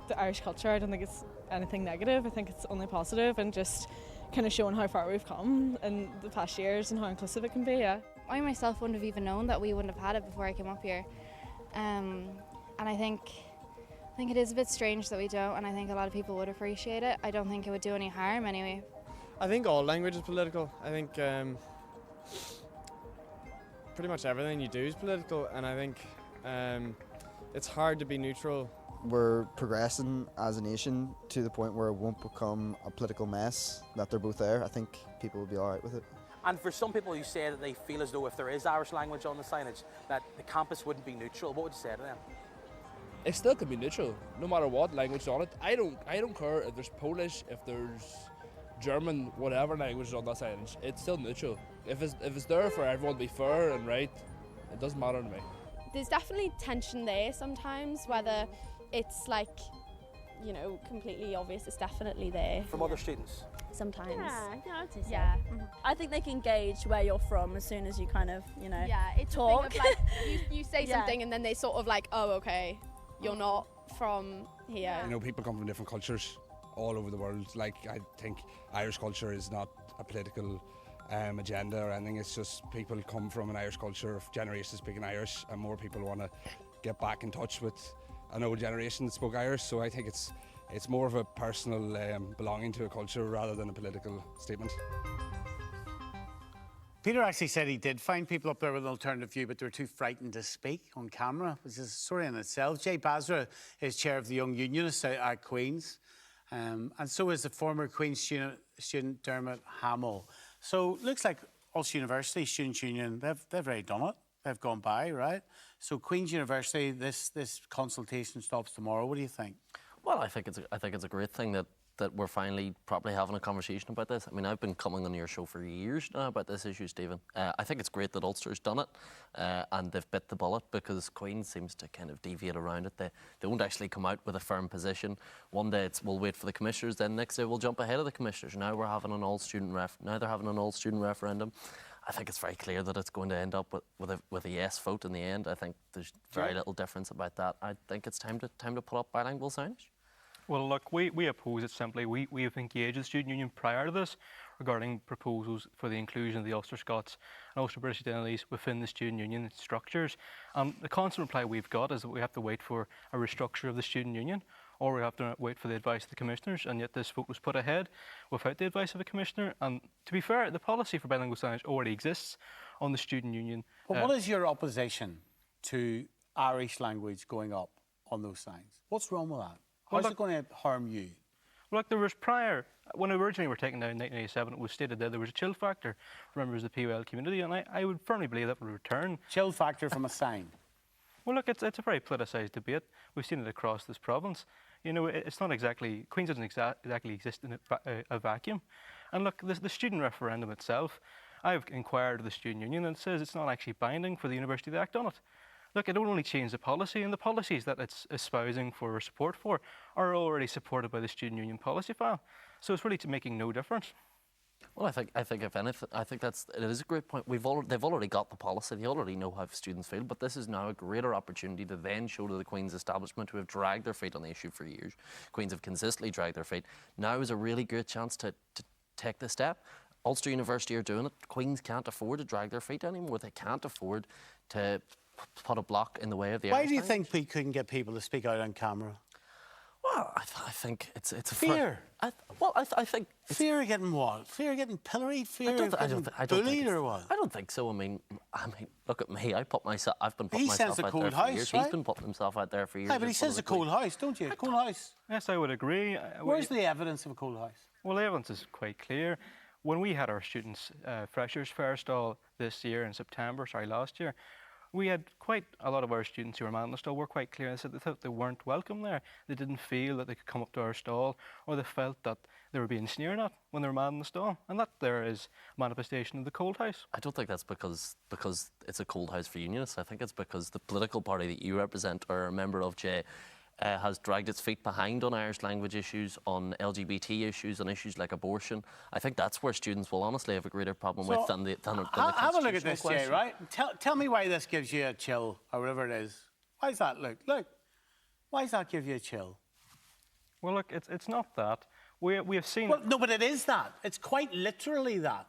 The Irish culture, I don't think it's anything negative. I think it's only positive, and just kind of showing how far we've come in the past years and how inclusive it can be. Yeah. I myself wouldn't have even known that we wouldn't have had it before I came up here. And I think it is a bit strange that we don't, and I think a lot of people would appreciate it. I don't think it would do any harm anyway. I think all language is political. I think pretty much everything you do is political, and I think it's hard to be neutral. We're progressing as a nation to the point where it won't become a political mess, that they're both there. I think people will be all right with it. And for some people who say that they feel as though if there is Irish language on the signage, that the campus wouldn't be neutral, what would you say to them? It still can be neutral, no matter what language is on it. I don't care if there's Polish, if there's German, whatever language is on that signage. It's still neutral. If it's there for everyone to be fair and right, it doesn't matter to me. There's definitely tension there sometimes, whether it's like, completely obvious. It's definitely there. From other students? Sometimes. Yeah, I'd say so. Yeah. I think they can gauge where you're from as soon as you kind of, Yeah, it's talk. a thing of like, you say Yeah. something and then they sort of like, oh, okay, you're not from here. People come from different cultures all over the world. Like, I think Irish culture is not a political agenda or anything. It's just people come from an Irish culture of generations speaking Irish, and more people want to get back in touch with an old generation that spoke Irish. So I think it's more of a personal belonging to a culture rather than a political statement. Peter actually said he did find people up there with an alternative view, but they were too frightened to speak on camera, which is a story in itself. Jay Basra is chair of the Young Unionists at Queen's, and so is the former Queen's student Dermot Hamill. So looks like Ulster University Students' Union, they've already done it. They've gone by, right? So Queen's University, this consultation stops tomorrow. What do you think? Well, I think it's a great thing that we're finally properly having a conversation about this. I mean, I've been coming on your show for years now about this issue, Stephen. I think it's great that Ulster's done it and they've bit the bullet, because Queen seems to kind of deviate around it. They won't actually come out with a firm position. One day we'll wait for the commissioners, then next day we'll jump ahead of the commissioners. Now they're having an all-student referendum. I think it's very clear that it's going to end up with a yes vote in the end. I think there's very little difference about that. I think it's time to put up bilingual signage. Well, look, we oppose it simply. We have engaged the Student Union prior to this regarding proposals for the inclusion of the Ulster Scots and Ulster British identities within the Student Union structures. The constant reply we've got is that we have to wait for a restructure of the Student Union, or we have to wait for the advice of the commissioners, and yet this vote was put ahead without the advice of a commissioner. And to be fair, the policy for bilingual signage already exists on the Student Union. But what is your opposition to Irish language going up on those signs? What's wrong with that? How's it going to harm you? Well, look, there was when originally were taken down in 1987, it was stated that there was a chill factor for members of the POL community, and I would firmly believe that would return. Chill factor from a sign? Well, look, it's a very politicised debate. We've seen it across this province. It's not exactly, Queen's doesn't exactly exist in a vacuum. And look, the student referendum itself, I've inquired of the Student Union, and it says it's not actually binding for the university to act on it. Look, it only change the policy, and the policies that it's espousing for support for are already supported by the Student Union policy file. So it's really making no difference. Well, I think if anything, it is a great point. They've already got the policy. They already know how students feel. But this is now a greater opportunity to then show to the Queen's establishment, who have dragged their feet on the issue for years. Queens have consistently dragged their feet. Now is a really great chance to take this step. Ulster University are doing it. Queens can't afford to drag their feet anymore. They can't afford to put a block in the way of the. Why do you think we couldn't get people to speak out on camera? Well, I think it's a fear. I think fear of getting what? Fear of getting pilloried? Fear of getting bullied or what? I don't think so. I mean, look at me. I've been putting myself out there for years. Right? He's been putting himself out there for years. But he says a cold house, don't you? Cold house. Yes, I would agree. Where's the evidence of a cold house? Well, the evidence is quite clear. When we had our students' freshers' fair stall last year, we had quite a lot of our students who were manning the stall were quite clear. They said they thought they weren't welcome there. They didn't feel that they could come up to our stall, or they felt that they were being sneered at when they were manning the stall. And that there is a manifestation of the cold house. I don't think that's because it's a cold house for unionists. I think it's because the political party that you represent or are a member of, Jay, has dragged its feet behind on Irish language issues, on LGBT issues, on issues like abortion. I think that's where students will honestly have a greater problem with than the have a look at this, question. Jay, right? Tell me why this gives you a chill, or whatever it is. Why does that look? Look, why does that give you a chill? Well, look, it's not that. We have seen... Well, no, but it is that. It's quite literally that.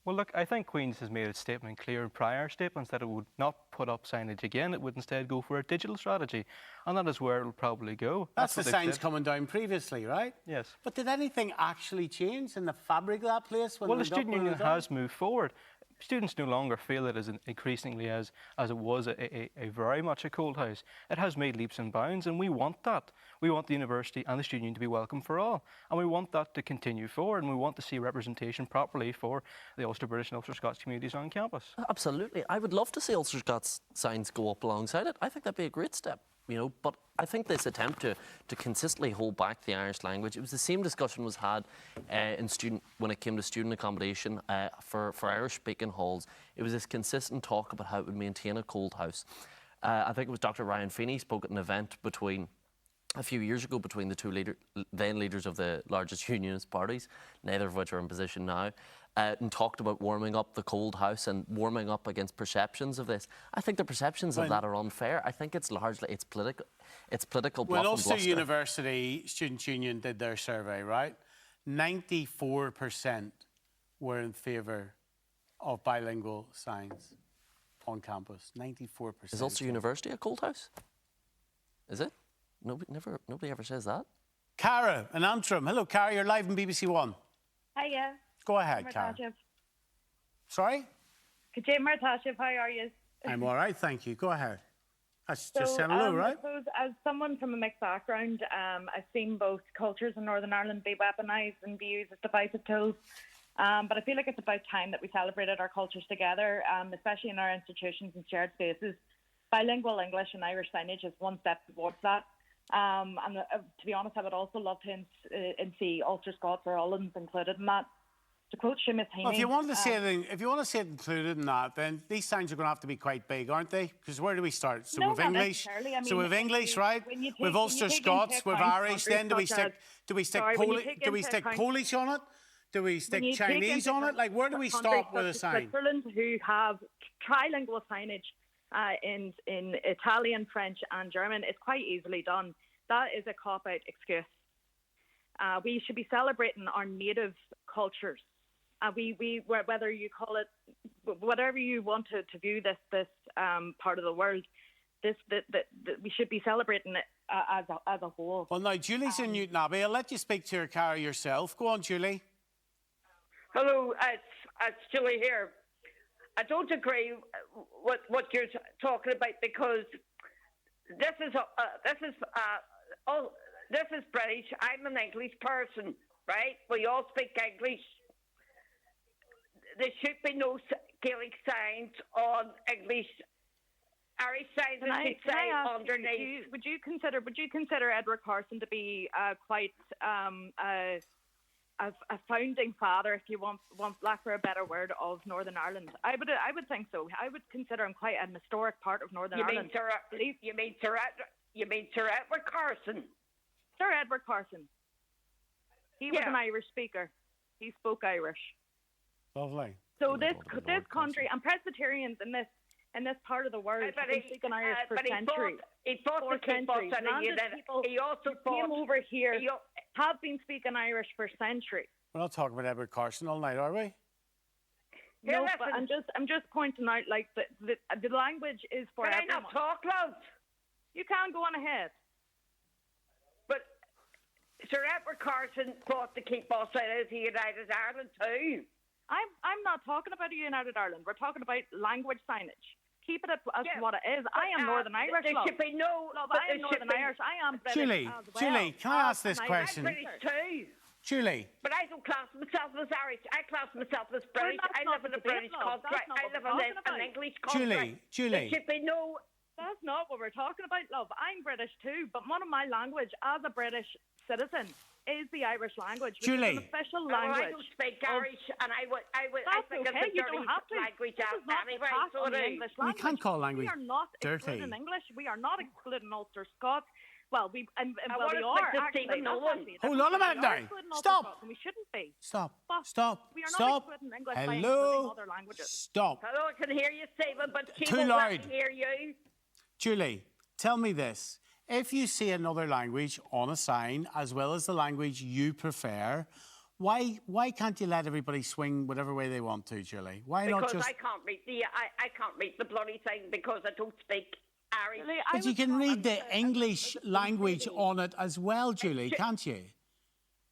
Well, look, I think Queen's has made its statement clear in prior statements that it would not put up signage again. It would instead go for a digital strategy. And that is where it will probably go. That's the signs coming down previously, right? Yes. But did anything actually change in the fabric of that place? Well, the student union has moved forward. Students no longer feel it as increasingly as it was a very much a cold house. It has made leaps and bounds, and we want that. We want the university and the student union to be welcome for all, and we want that to continue forward, and we want to see representation properly for the Ulster British and Ulster Scots communities on campus. Absolutely. I would love to see Ulster Scots signs go up alongside it. I think that'd be a great step. But I think this attempt to consistently hold back the Irish language, it was the same discussion was had when it came to student accommodation for Irish-speaking halls. It was this consistent talk about how it would maintain a cold house. I think it was Dr. Ryan Feeney spoke at an event a few years ago between the two then leaders of the largest unionist parties, neither of which are in position now, and talked about warming up the cold house and warming up against perceptions of this. I think the perceptions of that are unfair. I think it's largely political. It's political bluff and bluster. When Ulster University Students' Union did their survey, right, 94% were in favour of bilingual signs on campus. 94%. Is Ulster University a cold house? Is it? Nobody ever says that. Cara in Antrim. Hello, Cara. You're live on BBC One. Hiya. Go ahead, Cara. Sorry? Kajay Martashev, how are you? I'm all right, thank you. Go ahead. That's just saying hello, right? I suppose as someone from a mixed background, I've seen both cultures in Northern Ireland be weaponised and be used as divisive tools. But I feel like it's about time that we celebrated our cultures together, especially in our institutions and shared spaces. Bilingual English and Irish signage is one step towards that. To be honest, I would also love to see Ulster Scots or Ullans included in that. To quote Seamus Heaney... Well, if you want to see it included in that, then these signs are going to have to be quite big, aren't they? Because where do we start? So with English, right? With Ulster Scots, with Irish. Then do we stick Polish on it? Do we stick Chinese on it? Like, where do we start with a sign? Switzerland, who have trilingual signage in Italian, French, and German, is quite easily done. That is a cop-out excuse. We should be celebrating our native cultures. Whether you call it whatever you want to view this part of the world, we should be celebrating it as a whole. Well, now Julie's in Newton Abbey. I'll let you speak to her, Cara, yourself. Go on, Julie. Hello, it's Julie here. I don't agree with what you're talking about because this is British. I'm an English person, right? We all speak English. There should be no Gaelic signs on English. Irish signs should say underneath. Would you consider Edward Carson to be quite a founding father, if you want lack for a better word, of Northern Ireland? I would think so. I would consider him quite an historic part of Northern Ireland. You mean Sir Edward Carson? Sir Edward Carson. He was an Irish speaker. He spoke Irish. Lovely. So this country and Presbyterians in this part of the world have been speakingIrish for centuries. He fought to keep us in a unit. He also came over here have been speaking Irish for centuries. We're not talking about Edward Carson all night, are we? No, but I'm just pointing out, like, the language is for everyone. Can I not talk loud? You can go on ahead. But Sir Edward Carson fought to keep us out of the United Ireland too. I'm not talking about a United Ireland. We're talking about language signage. Keep it as what it is. I am Northern Irish. There should be no. I am Northern Irish. I am British. Julie, can I ask this question? I'm British too. Julie. But I don't class myself as Irish. I class myself as British. I live in a British country. I live in an English country. Julie. There should be no... That's not what we're talking about, love. I'm British too, but one of my language as a British citizen is the Irish language, which Julie. is an official language. I don't speak Irish, and I That's think okay. it's a You dirty don't have to. language This is not anyway. attack So on the English You language. can't call language We are not dirty. excluding English. We are not excluding Ulster Scots. Well, we I well, want we to are speak to actually. Stephen That's Nolan. actually a Hold on a minute difference. We are now. excluding Ulster Stop. Scots, and we shouldn't be. Stop. But Stop. we are not Stop. excluding English by Hello. including other languages. Stop. Hello, I can hear you, Stephen, but she Too won't let loud. me hear you. Julie, tell me this. If you see another language on a sign, as well as the language you prefer, why can't you let everybody swing whatever way they want to, Julie? Why not Because just... I can't read the bloody thing because I don't speak Irish. But you can read the English language on it as well, Julie, can't you?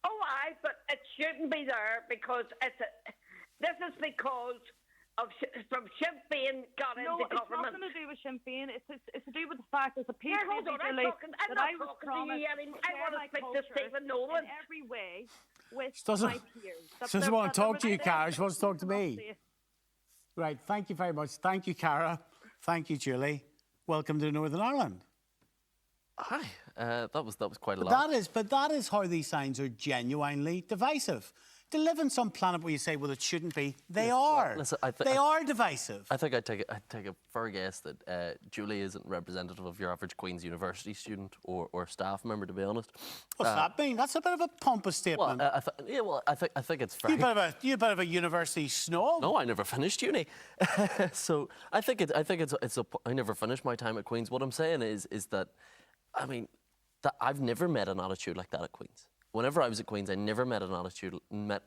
Oh, but it shouldn't be there because this is because of from Sinn Féin got into government. No, it's nothing to do with Sinn Féin. It's to do with the fact as a piece Here, hold on, I'm not talking to you anymore. I want to speak to Stephen Nolan. In every way with Doesn't- my peers. She doesn't want to talk to you, Cara. She wants to talk to me. Right, thank you very much. Thank you, Cara. Thank you, Julie. Welcome to Northern Ireland. Hi, that was quite a lot. But that is how these signs are genuinely divisive. To live on some planet where you say, well, it shouldn't be, they are. Well, listen, they are divisive. I think I'd take a fair guess that Julie isn't representative of your average Queen's University student or staff member, to be honest. What's that mean? That's a bit of a pompous statement. Well, I think it's fair. You a bit of a university snob. No, I never finished uni, so I think it's I never finished my time at Queen's. What I'm saying is that, I mean, that I've never met an attitude like that at Queen's. Whenever I was at Queen's, I never met an attitude that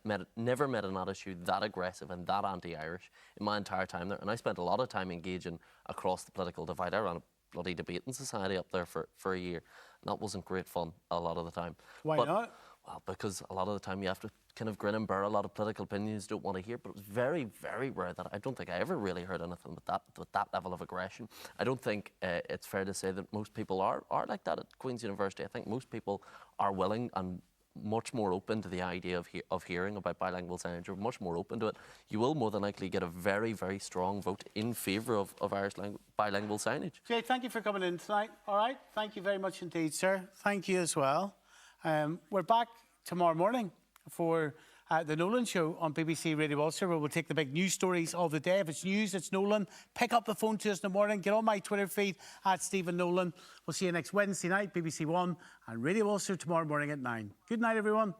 aggressive and that anti-Irish in my entire time there. And I spent a lot of time engaging across the political divide. I ran a bloody debating society up there for a year. And that wasn't great fun a lot of the time. Why not? Well, because a lot of the time you have to kind of grin and bear a lot of political opinions you don't want to hear. But it was very, very rare that I don't think I ever really heard anything with that level of aggression. I don't think it's fair to say that most people are like that at Queen's University. I think most people are willing and much more open to the idea of hearing about bilingual signage, or much more open to it. You will more than likely get a very, very strong vote in favour of Irish bilingual signage. Jay, thank you for coming in tonight. All right, thank you very much indeed, sir. Thank you as well. We're back tomorrow morning for the Nolan Show on BBC Radio Ulster, where we'll take the big news stories of the day. If it's news, it's Nolan. Pick up the phone to us in the morning. Get on my Twitter feed at Stephen Nolan. We'll see you next Wednesday night, BBC One, and Radio Ulster tomorrow morning at 9. Good night, everyone.